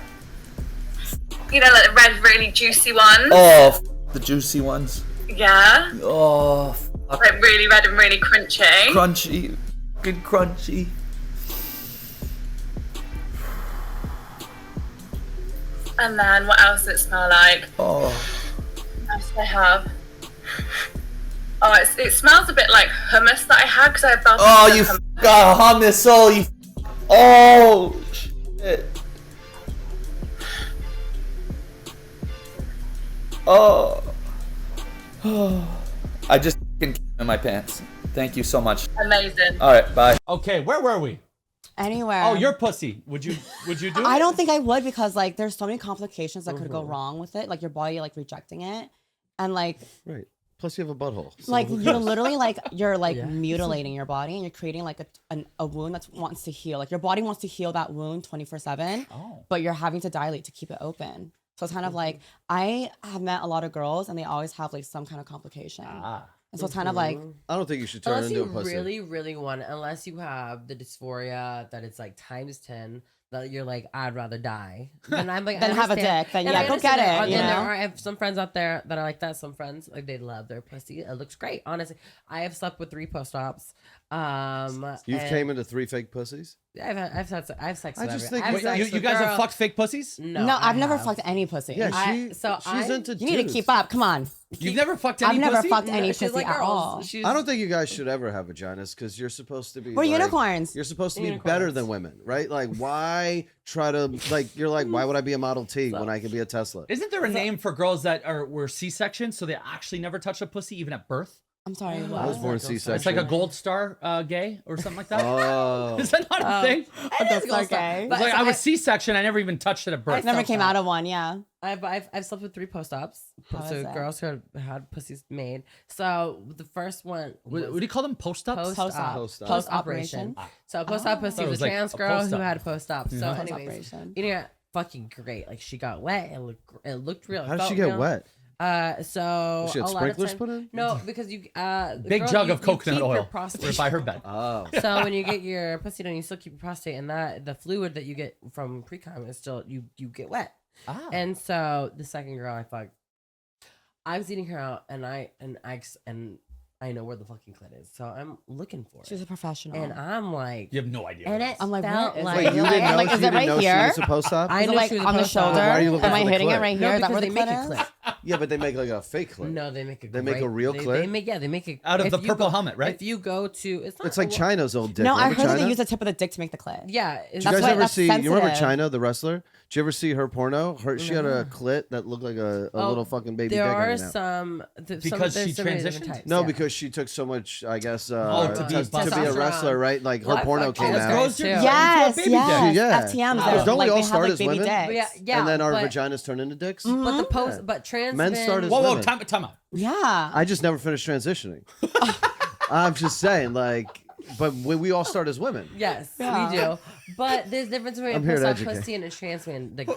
You know, like the red, really juicy ones. Oh, the juicy ones. Yeah. Oh, Like really red and really crunchy. crunchy, fucking crunchy. And then what else does it smell like? Oh, What else do I have? Oh, it smells a bit like hummus that I had because I have bell peppers. oh, and you hummus. got hummus. Oh, you. Oh, shit. Oh. I just fucking in my pants. Thank you so much. Amazing. All right, bye. Okay, where were we? Anywhere. Oh, you're pussy. Would you do it? I don't think I would because like there's so many complications that could go wrong with it. Like your body like rejecting it, and like Right. Plus, you have a butthole. So like who you're cares? literally like you're like mutilating your body and you're creating like a wound that wants to heal. Like your body wants to heal that wound 24/7, but you're having to dilate to keep it open. So it's kind of like I have met a lot of girls and they always have like some kind of complication. And so it's kind of like I don't think you should turn Unless into you a pussy. really want, unless you have the dysphoria that it's like times 10, that you're like, I'd rather die. Then I'm like, Then I have a understand. dick, then And yeah, I go understand get that. it, you And there know? are, I have some friends out there that are like that. Some friends, like they love their pussy. It looks great, honestly. I have slept with 3 post-ops. You've and came into 3 fake pussies? I've sex I with just every- think- I've Wait, sex You with guys have girls. fucked fake pussies? No, no, I I've never have. fucked any pussy. Yeah, she's she's into You need to dudes. keep up. Come on. You've never fucked any I've never pussy? fucked any She's pussy like at girls. all. She's- I don't think you guys should ever have vaginas because you're supposed to be. We're like, unicorns. You're supposed to be better than women, right? Like, why try to like? You're like, why would I be a Model T when I can be a Tesla? Isn't there a name for girls that were C-sections, so they actually never touch a pussy even at birth? I'm sorry. I was What? born C-section. It's like a gold star gay or something like that. Oh, Is that not a thing? That's gold okay. star. It's like so I was C-section. I never even touched it at birth. Never came out of one. Yeah. I've slept with 3 post-ops. How is So that? girls who had pussies made. So the first one was What do you call them? Post-ups? post-op. Post-op. Post-operation. So post-op pussy Thought it was was a like trans a girl who post-op. had a post-op. So anyways, Post-operation. you know, fucking great. Like she got wet. It looked real. how It did she felt get real. wet? So She had a lot of sprinklers time- put in? No, because you the Big girl, jug you- of you coconut keep your oil prostate. by her bed. Oh, So when you get your pussy done, you still keep your prostate, and that the fluid that you get from pre-cum is still you get wet. And so the second girl I fucked, I was eating her out, and I know where the fucking clit is, so I'm looking for She's it, a professional. and I'm like, You have no idea. and what it I'm like, felt where is it? like, wait, you Like, didn't know? like, is You it didn't right know she here? was supposed to? I Is know it like she was on the supposed to- shoulder? Why are you looking Am for I the hitting it clit? right no, here? Is that because where they the make a clit is? clit. Yeah, but they make like a fake clit. No, they make a. They make a great- real they clit? make they make a Out of if the you purple go- helmet, right? If you go to, it's not It's like a- China's old dick. No, I Remember heard that China? they use the tip of the dick to make the clit. Yeah, Did you it's guys That's why ever that's see? You remember sensitive. China, the wrestler? Did you ever see her porno? She had a clit that looked like a little fucking baby There dick. are hanging out. some Because there's she so many different transitioned? types, No, yeah. because she took so much, I guess, to be to be a testosterone. wrestler, right? Like Well, her I porno fucked came those out. guys too. Yes, baby yes. Yeah. FTMs. Because They're don't we like, all they have start like as baby women? dicks. Yeah, And then our but, vaginas turn into dicks. But the post, but trans Men started as Whoa, women. time out. Yeah. I just never finished transitioning. I'm just saying, like, but we all start as women. Yes, Yeah. we do. But there's a difference between I'm a here to post-op educate. pussy and a trans man. Like,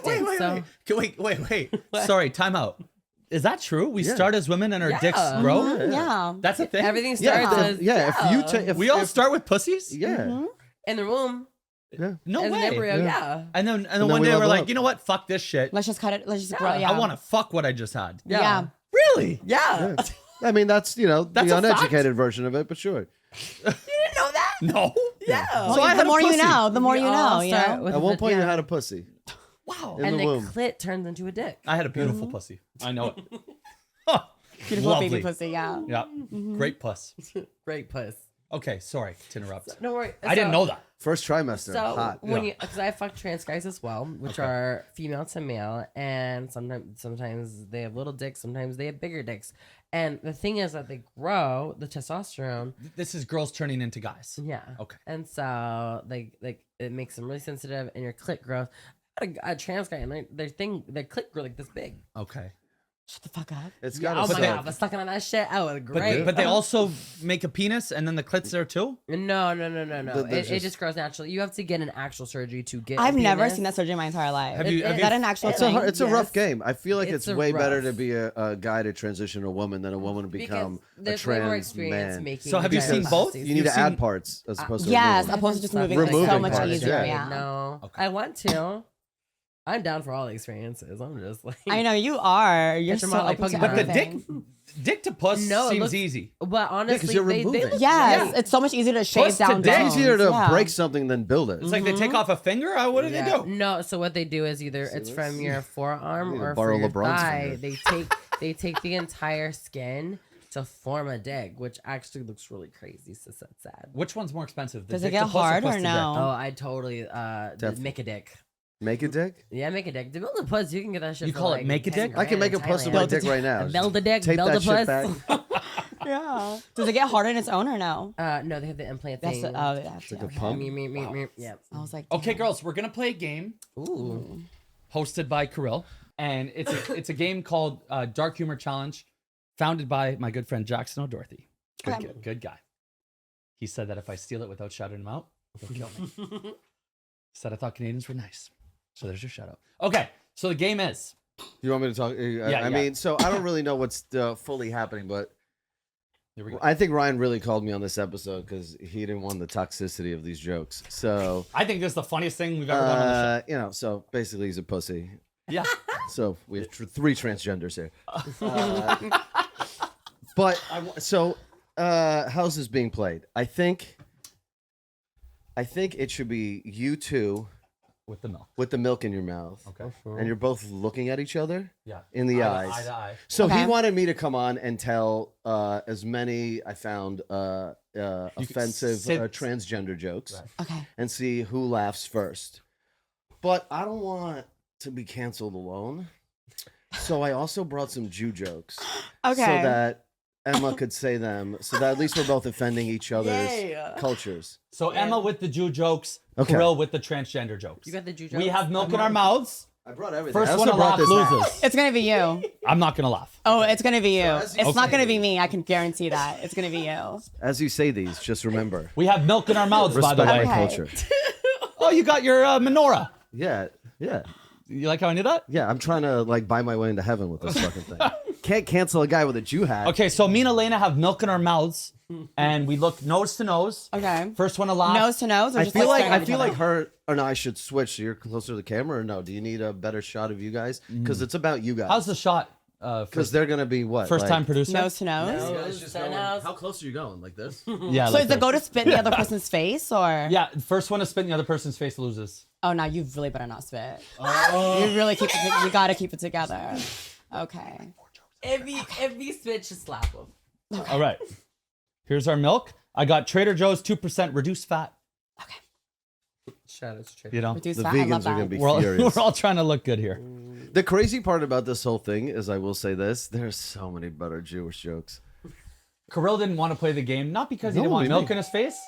Wait. Sorry, time out. Is that true? We Yeah. start as women and our dicks Yeah. grow? Yeah. That's a thing? everything Yeah, starts if, as yeah. If you take, if We all if- start with pussies? yeah, in the womb No as way. an embryo. Yeah. Yeah. And then then one we day we're level like, up. you know what? Fuck this shit. Let's just cut it. Let's just grow. Yeah. I want to fuck what I just had. Yeah. Really? Yeah. I mean, that's That's the a fact. uneducated version of it, but sure. You didn't know that? No. Yeah. So I the had a more you pussy. know, the more We you all know. start Yeah. with At one point, you vagina. had a pussy Wow. in and the the womb. clit turns into a dick. I had a beautiful pussy. I know it. Huh. Beautiful Lovely. baby pussy, yeah. Yeah. Great puss. Great puss. Okay, sorry to interrupt. No worry. I didn't know that. First trimester, So hot. when you, because I fuck trans guys as well, which are female to male, and sometimes they have little dicks, sometimes they have bigger dicks, and the thing is that they grow the testosterone. This is girls turning into guys. Yeah. Okay. And so it makes them really sensitive, and your clit grows. I had a trans guy, and their clit grew like this big. Okay. Shut the fuck up. It's Yeah, got oh to my god, I was sucking on that shit. Oh, it was great. But they also make a penis and then the clit's there too? No. They're It just grows naturally. You have to get an actual surgery to get. I've a never penis. seen that surgery in my entire life. Have you- Is have that you- an actual It's thing? a rough Yes. game. I feel like it's It's a way better rough. to be a guy to transition to a woman than a woman to become a there's way more trans experience man. making. So have you seen vaginoplasties. both? You need You've to add seen- parts as opposed to Yes, remove them. opposed to just moving Removing like so much parts, easier. yeah. Yeah. No, Okay. I want to. I'm down for all the experiences. I'm just like I know you are. You're Get your so mouth like open to Pokemon. But the everything. dick to puss No, it seems looks- easy. But honestly, you're they removing. look Yes, great. it's so much easier to shave Puss to down. dick. It's bones. easier to Yeah. break something than build it. It's like they take off a finger? What do they Yeah. do? No, so what they do is either it's this? from your I forearm need to or borrow from your LeBron's thigh. finger. They take the entire skin to form a dick, which actually looks really crazy. So that's sad. Which one's more expensive? The Does it dick to get puss hard puss or to no? Oh, I totally Definitely. make a dick. Make a dick? Yeah, make a dick. To build a puss, you can get that shit. You for call it like make a 10 dick? I can make a grand in puss with my Thailand. dick right now. Build a dick, Take build that a shit puss. back. Yeah. Does it get hard on its own or no? No, they have the implant That's thing. that's like a okay. pump. Yeah. I was like, Okay, damn. girls, we're gonna play a game Ooh. hosted by Kirill, and it's a game called Dark Humor Challenge, founded by my good friend Jackson O'Dorothy. Okay. Good guy. He said that if I steal it without shouting him out, he'll kill me. Said I thought Canadians were nice. So there's your shout out. Okay, so the game is You want me to talk? I mean, so I don't really know what's fully happening, but here we go. I think Ryan really called me on this episode because he didn't want the toxicity of these jokes. So, I think this is the funniest thing we've ever done on the show. you know, so basically he's a pussy. Yeah. So we have three transgenders here. But how's this being played? I think it should be you two With the milk. with the milk in your mouth. Okay. And you're both looking at each other Yeah. in the Eye eyes. to eye. So he Okay. wanted me to come on and tell as many I found offensive sit- transgender jokes Right. Okay. and see who laughs first. But I don't want to be canceled alone. So I also brought some Jew jokes Okay. so that Emma could say them so that at least we're both offending each other's cultures. So Emma with the Jew jokes, Okay. Kirill with the transgender jokes. You got the juju. We have milk in our mouths. I brought everything. First I one also to brought laugh this hat. loses. It's gonna be you. I'm not gonna laugh. Oh, it's gonna be you. as you It's not say gonna be it. me. I can guarantee that. It's gonna be you. As you say these, just remember. We have milk in our mouths, by Respect the my way. Okay. culture. Oh, you got your menorah. Yeah, yeah. You like how I knew that? Yeah, I'm trying to like buy my way into heaven with this fucking thing. Can't cancel a guy with a Jew hat. Okay, so me and Elena have milk in our mouths, and we look nose to nose. Okay. First one to laugh. Nose to nose, or I just feel like staring at each other? her and I should switch. So you're closer to the camera, or no? Do you need a better shot of you guys? Because it's about you guys. How's the shot? Because they're gonna be what? First like- time producer? Nose to nose. How close are you going? Like this? Yeah. So like is the this. go to spit in the other person's face, or? Yeah, first one to spit in the other person's face loses. Oh, now you really better not spit. You really keep it. You gotta keep it together. Okay. If we switch, just slap them. All right. Here's our milk. I got Trader Joe's 2% reduced fat. Shout out to Trader. You know, Reduce The fat. I love vegans are gonna that. be we're all, furious. we're all trying to look good here. The crazy part about this whole thing is, I will say this: there's so many better Jewish jokes. Kirill didn't want to play the game, not because he No, didn't want what do you milk mean? in his face,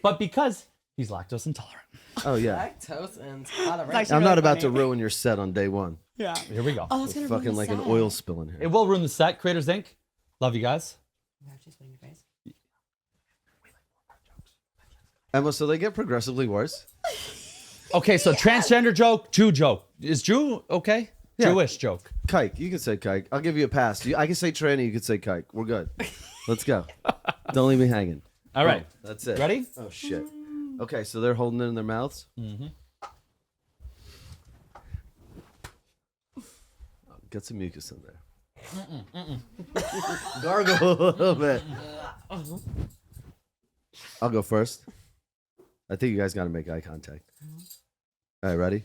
but because he's lactose intolerant. Oh yeah. Lactose and tolerant. actually I'm really not about to funny. ruin your set on day one. Yeah. Here we go. Oh, that's gonna ruin Fucking the like an set. oil spill in It here. will ruin the set. Creators Inc. Love you guys. Emma, so they get progressively worse. Okay, so transgender joke, Jew joke. Is Jew okay? Yeah. Jewish joke. Kike, you can say kike. I'll give you a pass. I can say tranny. You can say kike. We're good. Let's go. Don't leave me hanging. All right. Oh, that's it. Ready? Oh shit. Okay, so they're holding it in their mouths. Get some mucus in there. Gargle a little bit. I'll go first. I think you guys got to make eye contact. All right, ready?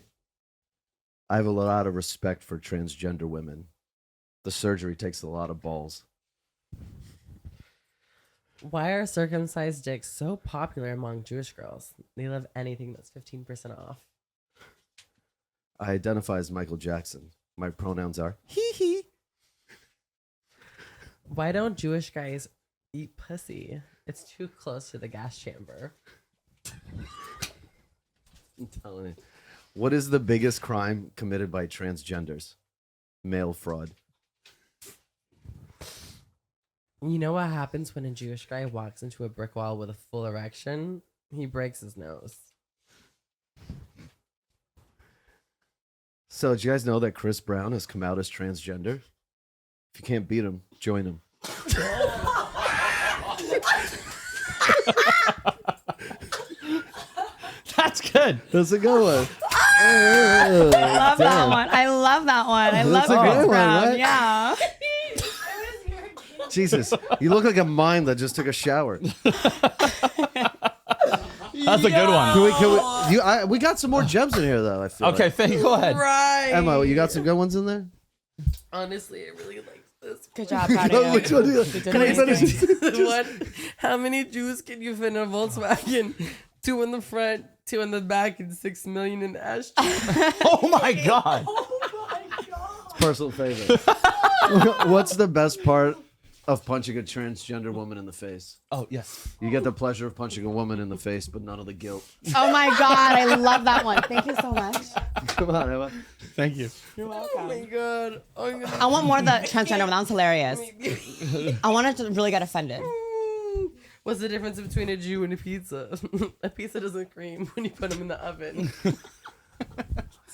I have a lot of respect for transgender women. The surgery takes a lot of balls. Why are circumcised dicks so popular among Jewish girls? They love anything that's 15% off. I identify as Michael Jackson. My pronouns are he he. Why don't Jewish guys eat pussy? It's too close to the gas chamber. I'm telling you. What is the biggest crime committed by transgenders? Mail fraud. You know what happens when a Jewish guy walks into a brick wall with a full erection? He breaks his nose. So, did you guys know that Chris Brown has come out as transgender? If you can't beat him, join him. That's good. That's a good one. I love that one. I love that one. I love That's a good Chris one, Brown. right? Yeah. Jesus, you look like a mime that just took a shower. That's a good one. We got some more gems in here, though. I feel Okay, like. Faye, go ahead. Right. Emma, you got some good ones in there? Honestly, I really like this. Good job, proud of you. Which one do you- You did Can I amazing. finish? What? How many Jews can you fit in a Volkswagen? 2 in the front, 2 in the back, and 6 million in ashtray. Oh my God. Personal favorite. What's the best part of punching a transgender woman in the face? Oh, yes. You get the pleasure of punching a woman in the face, but none of the guilt. Oh my God, I love that one. Thank you so much. Come on, Emma. Thank you. You're Oh welcome. my God. I'm gonna- I want more of the transgender one. That was hilarious. I wanted to really get offended. What's the difference between a Jew and a pizza? A pizza doesn't cream when you put them in the oven.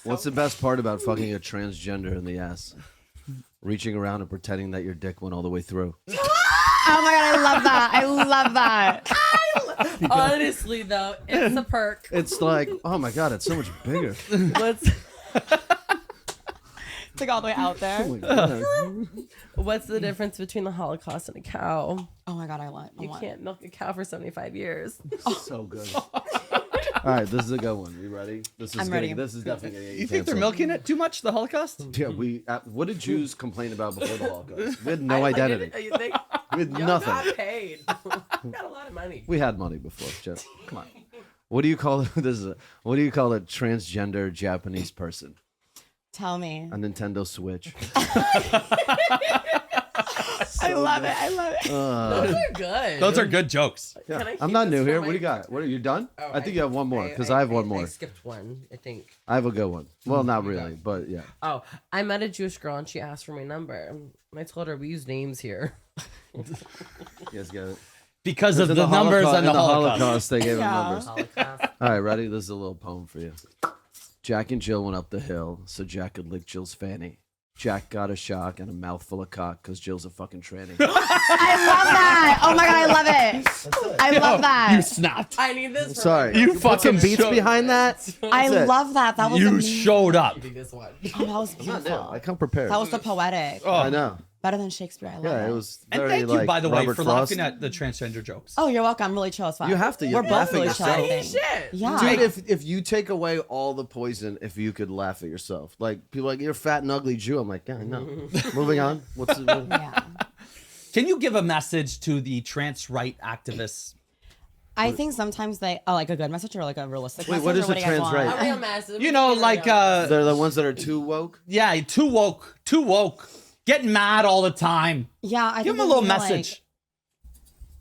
What's the best part about fucking a transgender in the ass? Reaching around and pretending that your dick went all the way through. Oh my God, I love that. I love that. Honestly, though, it's a perk. It's like, oh my God, it's so much bigger. What's It's like all the way out there. Oh my God. what's the difference between the Holocaust and a cow? Oh my God, I want. You can't milk a cow for 75 years. So good. All right, this is a good one. You ready? This is I'm ready. This is definitely gonna get You think they're canceled. milking it too much, the Holocaust? Yeah, what did Jews complain about before the Holocaust? We had no Like, identity. You think We had y'all nothing. got paid? Got a lot of money. We had money before, Jeff. Come on. What do you call what do you call a transgender Japanese person? Tell me. A Nintendo Switch. I love it. I love it. Those are good. Those are good jokes. Yeah. Can I I'm keep not this new for here. my- What do you got? What are you done? Oh, I think you have one more because I have one more. I skipped one, I think. I have a good one. Well, not really, but yeah. Oh, I met a Jewish girl and she asked for my number. And I told her we use names here. You guys get it. Because of In the numbers Holocaust- and the in Holocaust. they gave Yeah. them numbers. Holocaust. All right, ready? This is a little poem for you. Jack and Jill went up the hill so Jack could lick Jill's fanny. Jack got a shock and a mouthful of cock because Jill's a fucking tranny. I love that. Oh my God, I love it. I love You that. snapped. I need this. For Sorry. my- You Put some fucking beats showed- behind that. I That's it. love that. That was You amazing. showed up. Give me this one. Oh, that was Not now. I beautiful. come prepared. That was so poetic. I know. Better than Shakespeare. I love Yeah, it. it was And very thank you, like by the way, Robert for Frost. laughing at the transgender jokes. Oh, you're welcome. I'm really chill as fuck. You have to. You We're laugh both at really chill. I yourself. think. Shit. Yeah. Dude, if you take away all the poison, if you could laugh at yourself, like people are like you're a fat and ugly Jew. I'm like, yeah, I know. Moving on. What's the, Yeah. Can you give a message to the trans right activists? I think sometimes they like a good message or like a realistic Wait, message. what is or a do you guys trans want? right? Are we a massive? You know, like, they're the ones that are too woke. yeah, too woke, getting mad all the time. Yeah, I Give think them a they little need to, like, message.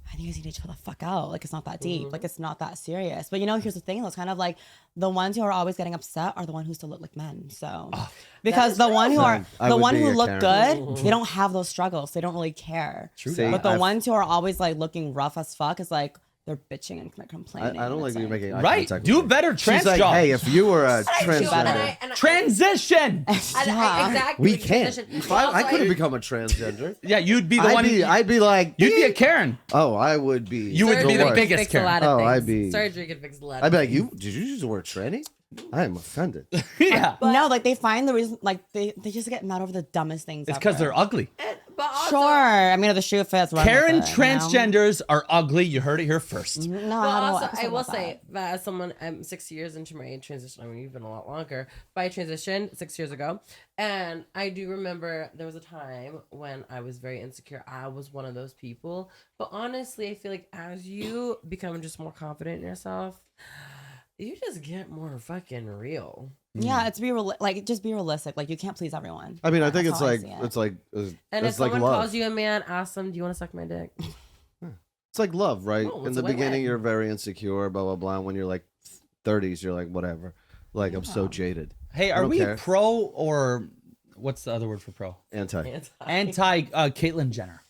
I think you just need to chill the fuck out. Like it's not that deep. Like it's not that serious. But you know, here's the thing. It's kind of like the ones who are always getting upset are the ones who still look like men. So because the one who are I the would one be who your look Karen. good, they don't have those struggles. They don't really care. See, But the I've- ones who are always like looking rough as fuck is like they're bitching and like, complaining. I don't like It's that you're making eye Right. contact Do with me. better trans She's like, jobs. hey, if you were a better. transgender, Transition. Yeah. Exactly. we can't. Transition. If I Also, couldn't become a transgender. Yeah, you'd be the one. I'd be like, You'd be a Karen. oh, I would be. You would be the worst. biggest fix a Karen. lot of Oh, things. I'd be- Surgery could fix a lot. I'd of be like, things. did you use the word tranny? I am offended. Yeah. No, like they find the reason, like they just get mad over the dumbest things. It's because ever. they're ugly. But also, Sure. I mean, if the shoe fits, run with Karen, it, transgenders are ugly. You heard it here first. No, But I had a whole also, I episode will about say that as someone, I'm 6 years into my transition. I mean, you've been a lot longer. But I transitioned 6 years ago. And I do remember there was a time when I was very insecure. I was one of those people. But honestly, I feel like as you become just more confident in yourself, you just get more fucking real. Yeah, it's just be realistic. Like you can't please everyone. I mean, I Yeah, think that's how I see it. it's like And it's if like someone love. calls you a man, ask them, "Do you want to suck my dick?" It's like love, right? Oh, In it's the a win-win. beginning, you're very insecure, blah blah blah. When you're like 30s, you're like whatever. Like I'm so jaded. Hey, I are don't we care. pro or what's the other word for pro? Anti. Anti Caitlyn Jenner.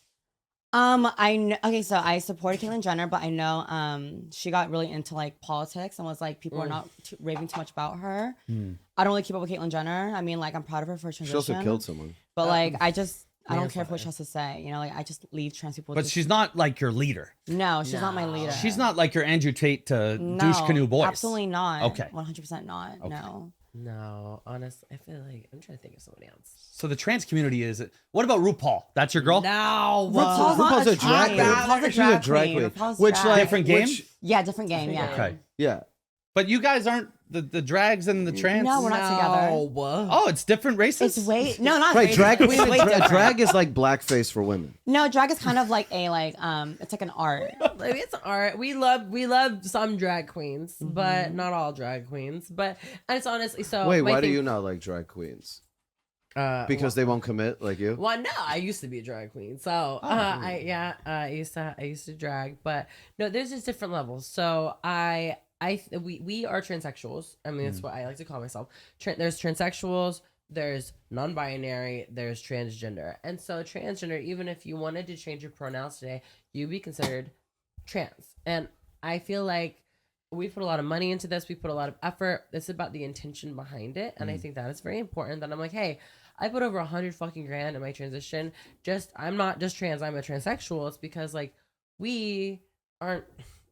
I know. Okay, so I supported Caitlyn Jenner, but I know she got really into like politics and was like people are not raving too much about her. I don't really keep up with Caitlyn Jenner. I mean, like I'm proud of her for her She transition. also killed someone. But like I don't care what she has to say. You know, like I just leave trans people. But just- she's not like your leader. no, she's not my leader. She's not like your Andrew Tate to No, douche canoe boys. absolutely not. Okay. 100% not. No. No, honestly, I feel like I'm trying to think of somebody else. So the trans community is. What about RuPaul? That's your girl? No, RuPaul's not RuPaul's a drag queen. queen. RuPaul's a She's a drag drag queen. queen. RuPaul's Which, drag. like, Different game? Yeah, different game. Yeah. Okay. Yeah. But you guys aren't the drags and the trans. No, we're not together. Oh, it's different races. It's way no, not Right, racist. drag It's queen. way different. Drag is like blackface for women. No, drag is kind of like a it's like an art. Like, it's art. We love some drag queens, but not all drag queens. But and it's honestly so. Wait, my why do thing- you not like drag queens? well, Because they won't commit like you. Well, no, I used to be a drag queen, so I used to drag, but no, there's just different levels. So we are transsexuals. I mean, that's what I like to call myself. There's transsexuals, there's non-binary, there's transgender, and so transgender. Even if you wanted to change your pronouns today, you'd be considered trans. And I feel like we put a lot of money into this. We put a lot of effort. It's about the intention behind it, and I think that is very important. That I'm like, hey, I put over 100 fucking grand in my transition. I'm not just trans. I'm a transsexual. It's because like we aren't.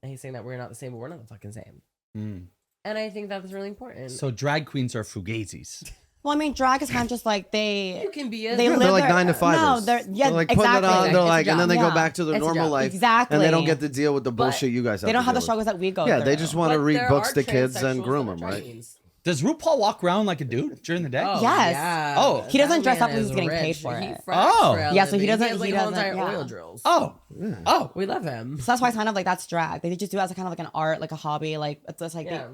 I hate saying that we're not the same, but we're not the fucking same. And I think that's really important. So drag queens are fugazis. Well, I mean, drag is kind of just like you can be a. they Yeah, live they're like their- 9 to 5. No, they're They're like putting exactly. it on. They're It's a like, and then they job. go back to their It's a normal job. life, Exactly. and they don't get to deal with the bullshit you guys have. They don't to have the deal with. struggles that we go Yeah, through. they just want to But read there books are to kids and transsexuals groom that are them, right? trans. Does RuPaul walk around like a dude during the day? Oh, Yes. yeah. Oh. He doesn't That dress up man when he's is getting rich. paid for He it. fracks Oh. for a Yeah, so he living. doesn't- has, like, he whole doesn't- entire yeah. oil drills. Oh. We love him. So that's why it's kind of like that's drag. They just do it as a kind of like an art, like a hobby. Like it's just like Yeah.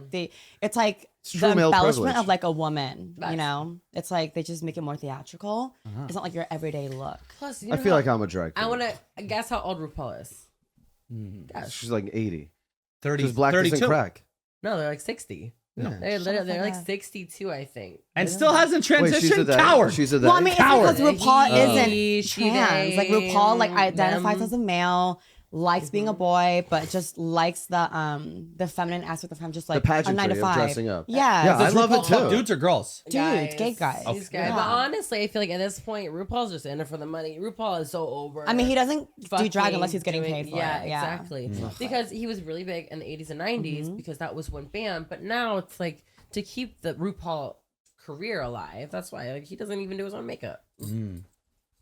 it's like It's the true male embellishment privilege. of like a woman. That's- You know, it's like they just make it more theatrical. It's not like your everyday look. Plus, you I know feel how- like I'm a drag queen. I want to guess how old RuPaul is. Guess. She's like 80. 30, Because black 32. isn't crack. No, they're like 60. Yeah. They're like up. 62, I think. And still hasn't Wait, she's a transitioned? that. Coward. She's a that. Well, I mean, it's Coward. because RuPaul He, isn't she, trans. Like they, RuPaul, like identifies them. as a male, likes being a boy, but just likes the feminine aspect of him, just like the a 9 to pageantry of 5. dressing up. Yeah, Yeah, I Does love RuPaul it fuck too. dudes or girls? Dudes, gay guys. These guys. Yeah. But honestly, I feel like at this point, RuPaul's just in it for the money. RuPaul is so over. I mean, he doesn't do drag fucking unless he's getting doing- paid for yeah, it. Yeah, exactly. Because he was really big in the 80s and 90s because that was when bam. But now it's like to keep the RuPaul career alive. That's why like he doesn't even do his own makeup.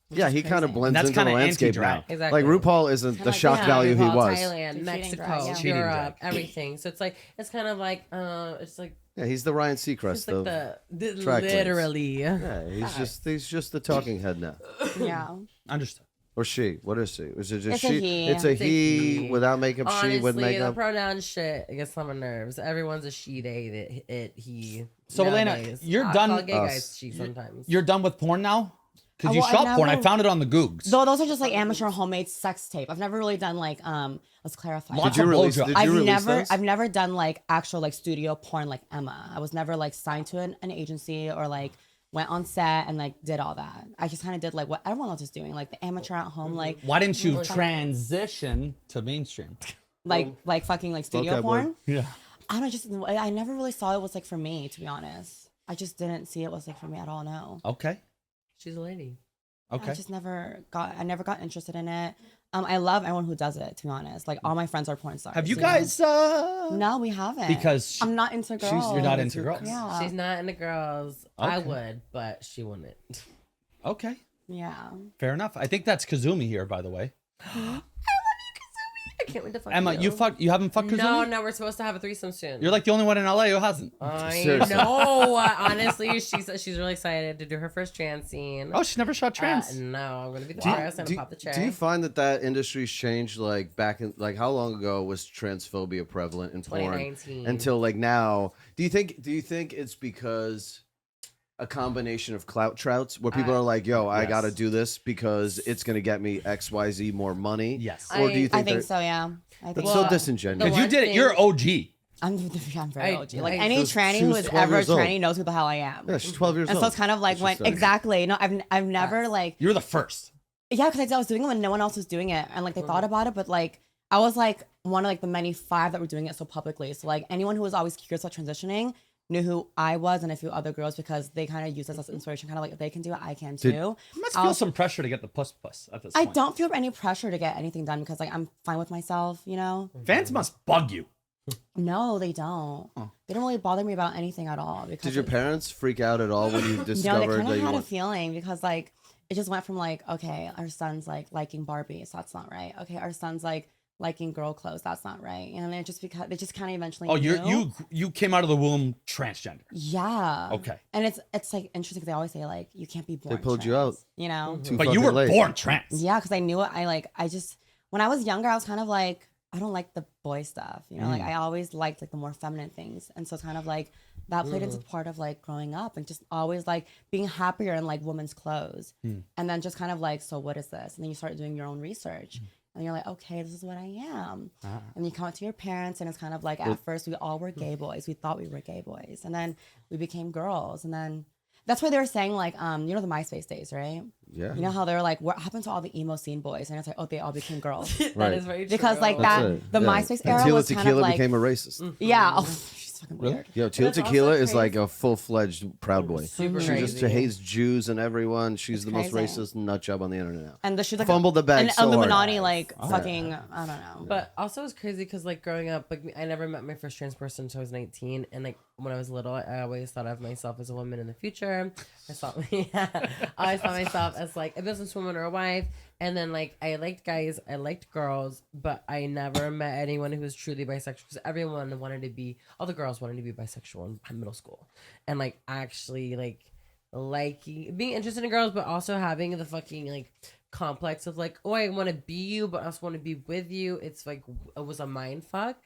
Yeah, he kind of blends That's into the kinda landscape now. anti-drag. Exactly. Like RuPaul isn't the like, shock yeah, value he RuPaul, was. Thailand, Cheating Mexico, drag, yeah. Cheating Europe, drag. everything. So it's kind of like it's like Yeah, he's the Ryan it's Seacrest like of. the drag queens. literally. Yeah, he's just the talking head now. yeah. Understood. Or she? What is she? Is it just It's a she? he. It's a It's a he he. without makeup. Honestly, She with the makeup. pronoun shit gets on my nerves. Everyone's a she, they, it, he. So, Elena, nowadays. you're I done- call gay Us. guys she sometimes. You're done with porn now? Because you Well, I shop porn. I never- found it on the Googs. Though those are just like amateur homemade sex tape. I've never really done like let's clarify. Lots Did you of release? blowjobs. Did you I've release never those? I've never done like actual like studio porn like Emma. I was never like signed to an agency or like went on set and like did all that. I just kind of did like what everyone else is doing, like the amateur at home, like Why didn't you transition to mainstream? like fucking like studio Okay, boy. porn. Yeah. I don't just I never really saw it was like for me, to be honest. I just didn't see it was like for me at all. No, Okay. She's a lady. Okay. I never got interested in it. I love everyone who does it, to be honest. Like all my friends are porn stars. Have you know? guys? No, we haven't. Because I'm not into girls. You're not into girls. Yeah. She's not into girls. I Okay. would, but she wouldn't. Okay. Yeah. Fair enough. I think that's Kazumi here, by the way. I can't wait to fuck Emma, you haven't fucked Kazumi? No, we're supposed to have a threesome soon. You're like the only one in LA who hasn't. I Seriously. know. Honestly, she said she's really excited to do her first trans scene. Oh, she never shot trans. No, I'm gonna be the first and pop the cherry. Do you find that industry's changed like back in like how long ago was transphobia prevalent in porn 2019. until like now? Do you think it's because a combination of clout trouts where people are like, yo, I Yes. got to do this because it's going to get me XYZ more money? Yes. Or do you I think think so, yeah. I think that's so disingenuous? Because you one did it. thing- You're OG. I'm very OG. Like I- any She tranny was who is 12 ever years old. tranny knows who the hell I am. Yeah, she's 12 years And old. so it's kind of like She when said. exactly. No, I've never like You're the first. yeah, because I was doing it when no one else was doing it, and like they thought about it, but like I was like one of like the many 5 that were doing it so publicly. So like anyone who was always curious about transitioning knew who I was and a few other girls because they kind of used us as inspiration. Kind of like if they can do it, I can too. You must feel some pressure to get the puss at this I point. don't feel any pressure to get anything done because like I'm fine with myself, you know. Fans must bug you. No, they don't. They don't really bother me about anything at all. Because Did your parents freak out at all when you no, discovered they kind that of you had a want? feeling because like it just went from like okay, our son's like liking Barbies, that's not right. Okay, our son's like liking girl clothes, that's not right. And then just because they just kind of eventually. Oh, knew. you came out of the womb transgender. Yeah. Okay. And it's like interesting because they always say like you can't be born. pulled you trans, out. You know. Too But you fucking were late. born trans. Yeah, because I knew it. I just when I was younger, I was kind of like I don't like the boy stuff. You know, like I always liked like the more feminine things, and so it's kind of like that played into part of like growing up and just always like being happier in like women's clothes, and then just kind of like so what is this? And then you start doing your own research. And you're like, okay, this is what I am. And you come up to your parents, and it's kind of like at first we all were gay boys. We thought we were gay boys, and then we became girls, and then that's why they were saying like, you know, the MySpace days, right? Yeah. You know how they're like, what happened to all the emo scene boys? And it's like, oh, they all became girls That is very true. because like That's that it. the Yeah. MySpace And era Tila was kind Tequila of like, became a racist. yeah, oh, she's fucking weird. Yo, Tila it's also Tequila is like crazy. a full-fledged Proud Boy. Super She just crazy. hates Jews and everyone. She's the most crazy. racist nut job on the internet now. And she's like Fumbled the bag an so hard. Illuminati like fucking I don't know. But also it's crazy because like growing up, like I never met my first trans person until I was 19, and like when I was little, I always thought of myself as a woman in the future. I always saw myself as like a businesswoman or a wife. And then like I liked guys, I liked girls, but I never met anyone who was truly bisexual because everyone wanted to be, all the girls wanted to be bisexual in middle school, and like actually like liking being interested in girls, but also having the fucking like complex of like, oh, I want to be you, but I also want to be with you. It's like it was a mind fuck.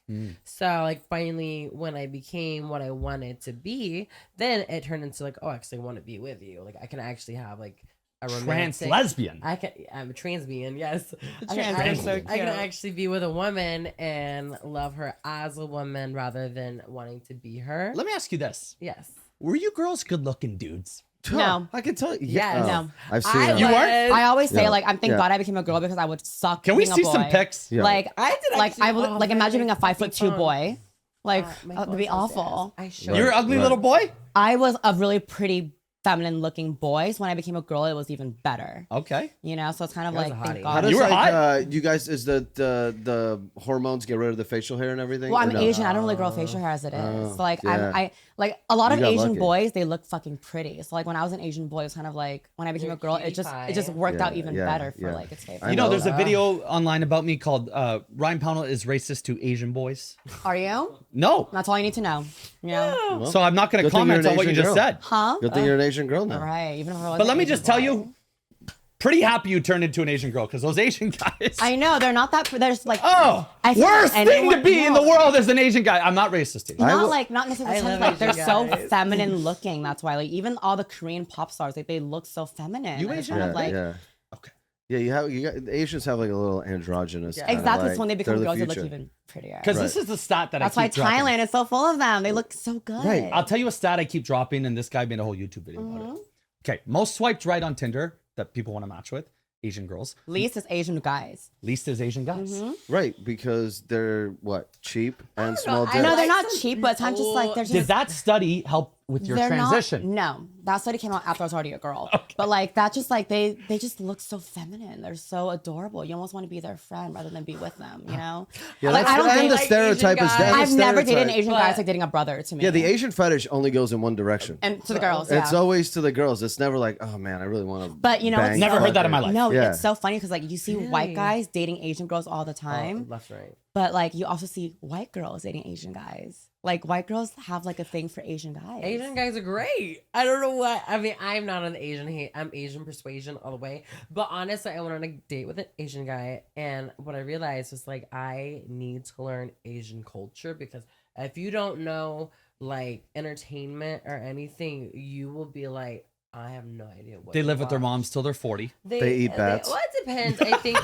So like finally, when I became what I wanted to be, then it turned into like, oh, actually, I want to be with you. Like I can actually have like a Trans romantic. lesbian. I'm a transbian, yes. I trans is so I can cute. actually be with a woman and love her as a woman rather than wanting to be her. Let me ask you this. Yes. Were you girls good looking dudes? No. I can tell you. Yes. No. I've seen I them. You was- weren't? I always say Yeah. like I'm thank Yeah. God I became a girl because I would suck. Can we being a see some boy. pics? Yeah. Like I did like actually- I would oh, like my imagine being a God, 5'2" phone. boy. Like My it would phone be says awful. yes. I showed You're an ugly little boy? I was a really pretty feminine looking boy. So when I became a girl, it was even better. Okay. You know, so it's kind of That was like a thank hottie. God. How does You were like hot. you guys is the hormones get rid of the facial hair and everything? Well, or I'm no? Asian. I don't really grow facial hair as it is. Oh, So like yeah. I like a lot of You got Asian lucky. boys, they look fucking pretty. So like when I was an Asian boy, it was kind of like when I became You're a girl, cutie it pie. just worked out Yeah, even yeah, better for yeah. like its favor. I You know, know. there's a video online about me called Ryan Pownell is racist to Asian boys. Are you? No. That's all you need to know. You know? Well, So I'm not going to good thing you're comment an on what you Asian just girl. said. Huh? Good thing you're an Asian girl now. All right. Even if I was But an let me Asian just tell boy. you, pretty happy you turned into an Asian girl because those Asian guys. I know they're not that. They're just like Oh, I feel worst like thing to anyone- be in the no. world is an Asian guy. I'm not racist to you. Not will- like not necessarily I the sense, love like they're Asian so guys. feminine looking. That's why like even all the Korean pop stars like they look so feminine. You And it's Asian? kind of like yeah. Okay. Yeah, you got the Asians have like a little androgynous. Yeah. kinda, exactly. like, so when they become they're the girls, they look future. even prettier. Because Right. this is the stat that That's I why keep dropping. Thailand is so full of them. They look so good. Right. I'll tell you a stat I keep dropping, and this guy made a whole YouTube video about Mm-hmm. it. Okay, most swiped right on Tinder that people want to match with, Asian girls. Least is Asian guys. Least is Asian guys. Mm-hmm. Right, because they're what cheap and small. I I know dicks. they're not cheap, but it's not just like they're just. Did that study help with your They're transition. No, that study came out after I was already a girl. But like that, just like they just look so feminine. They're so adorable. You almost want to be their friend rather than be with them. You know? Yeah, Like, that's I don't and date, the like, stereotype is that. I've never dated an stereotype. Asian guy. It's like dating a brother to me. Yeah, the Asian fetish only goes in one direction. and to the girls. Yeah. It's always to the girls. It's never like, oh man, I really want to. But you know, it's Never so- heard that in my life. No, Yeah. it's so funny because like you see Really? white guys dating Asian girls all the time, Left, right. but like you also see white girls dating Asian guys. Like white girls have like a thing for Asian guys. Asian guys are great. I don't know what. I mean, I'm not on the Asian hate. I'm Asian persuasion all the way. But honestly, I went on a date with an Asian guy, and what I realized was like I need to learn Asian culture because if you don't know like entertainment or anything, you will be like, I have no idea what. They to live with their watch. moms till they're 40. They eat bats. Well, it depends.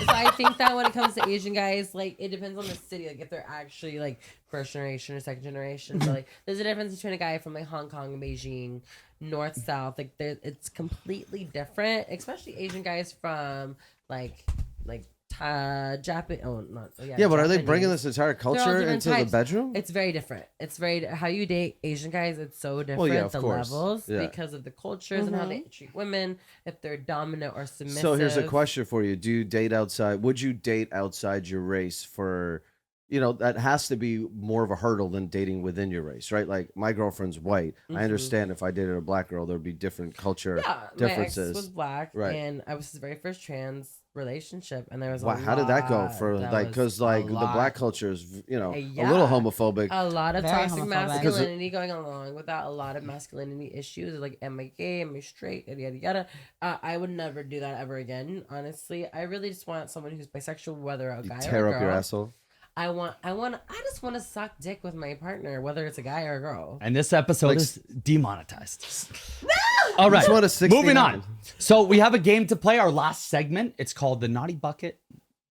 I think that when it comes to Asian guys, like it depends on the city. Like if they're actually like first generation or second generation. So like there's a difference between a guy from like Hong Kong, Beijing, north, south. Like it's completely different. Especially Asian guys from like Japan. Oh, not Yeah, but are they Japanese. bringing this entire They're all culture different into types. the bedroom? It's very different. It's very how you date Asian guys. It's so different. Well, yeah, of the course. levels Yeah. because of the cultures and how they treat women. If they're dominant or submissive. So here's a question for you: do you date outside? Would you date outside your race for? You know, that has to be more of a hurdle than dating within your race, right? Like my girlfriend's white. I understand if I dated a black girl, there'd be different culture Yeah, differences. my ex was black, Right. and I was his very first trans relationship, and there was Wow, a how did that go lot- for that like? was Because a like the lot. black culture is, you know, a Yeah. little homophobic. A lot of Very toxic homophobic. masculinity going along with that. A lot of masculinity issues, like am I gay, am I straight, yada yada yada. I would never do that ever again. Honestly, I really just want someone who's bisexual, whether a You guy tear or a up girl. your asshole. I just want to suck dick with my partner, whether it's a guy or a girl. And this episode Like- is demonetized. All right. Just want a 69. Moving on. So we have a game to play. Our last segment. It's called the Naughty Bucket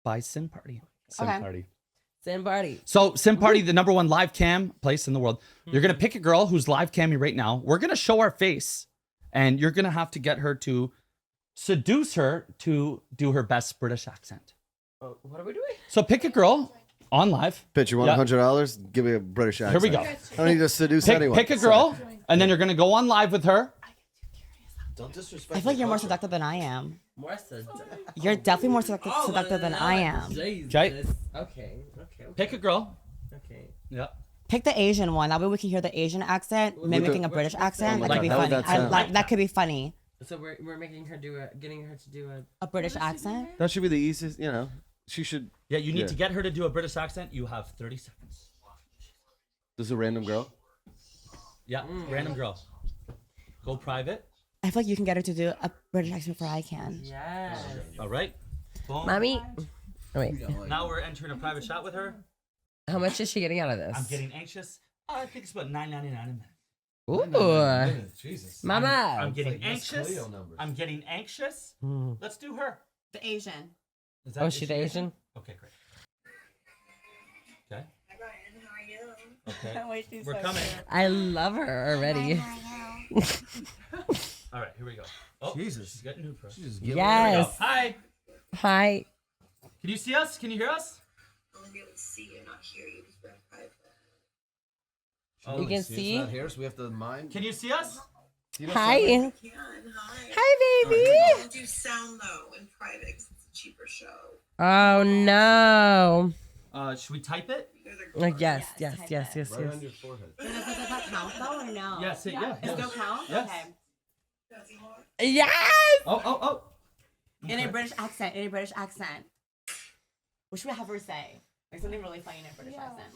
by Sim Party. Sim Okay. Party. Sin party. So Sim Party, the #1 live cam place in the world. You're gonna pick a girl who's live camming right now. We're gonna show our face, and you're gonna have to get her to seduce her to do her best British accent. Oh, what are we doing? So pick a girl on live. Bitch, you want Yeah. $100? Give me a British accent. Here we go. I don't need to seduce Pick, anyone. pick a girl, and then you're gonna go on live with her. Don't disrespect. I feel like you're more seductive than I am. More seductive. You're definitely more seductive than I am. Okay. Okay. Pick a girl. Okay. Yeah. Pick the Asian one. That way we can hear the Asian accent mimicking a British accent. my That could God, be how would funny. that sound? That could be funny. So we're making her getting her to do a. A British accent. That should be the easiest. You know, she should. Yeah, you need Yeah. to get her to do a British accent. You have 30 seconds. This is a random girl. Yeah, random girl. Go private. I feel like you can get her to do a British accent before I can. Yes. All right. Boom. Mommy. Oh, wait. Now we're entering a private shot with her. How much is she getting out of this? I'm getting anxious. I think it's about $9.99 a minute. Ooh. Jesus. Mama. I'm getting like Miss anxious. Cleo numbers. I'm getting anxious. Mm. Let's do her. The Asian. Is that Oh, is she's she Asian? Okay, great. Okay. Hi Brian, how are you? Okay. Wait, she's We're so coming. cute. I love her already. All right, here we go. Oh, Jesus. she's getting new pro. She just Here we Yes. go. Hi. Hi. Can you see us? Can you hear us? I'm gonna be able to see you, not hear you, because we're in private. Oh, You can It's see. not here, so we have to mind. Can you see us? Hi. Can, hi. Hi, baby. We'll do sound though in private, because it's a cheaper show. Oh no. Should we type it? They're the Yes, Yes, yes, type yes, it. yes, Right on yes. your forehead. Does that count though or no? Yes, yeah. It still counts? Yes. Okay. Yes. Oh. In a British accent. In a British accent. What should we have her say? Like something really funny in a British accent.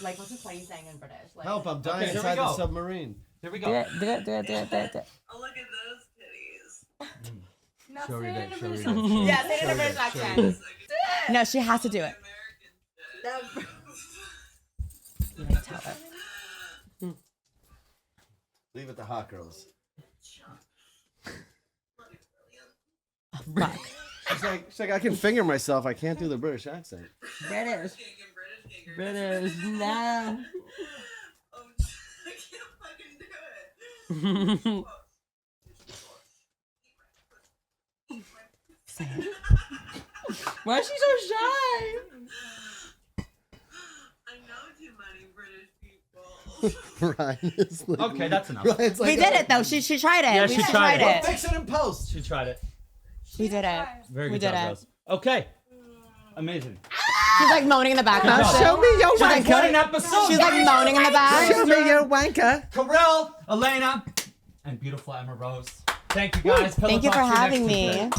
Like what's a funny saying in British? Like, Help, I'm dying here we inside the go. submarine. Here we Do go. it, do it, do it, do it, do it, do it. Oh, look at those titties. Not Show her saying that, in a show her British that. accent. Yeah, say it in a British accent. No, she has to do it. American You have to tell her. Leave it to hot girls. Fuck. She's like, I can finger myself. I can't do the British accent. British. British. British. No. Oh, I can't fucking do it. Say it. Why is she so shy? I know too many British people. Ryan is like, Okay, that's enough. Ryan's like, We did it though. She tried it. Yeah, we she tried it. Fix it in post. She tried it. We did it. Very We good did job, it. Rose. Okay. Amazing. She's like moaning in the background. Show me your What an wanker. episode. She's like moaning in the back. Show me your wanker. Kirill, Elena, and beautiful Emma Rose. Thank you guys. Pillow Thank you Talk, for see next having Tuesday. me.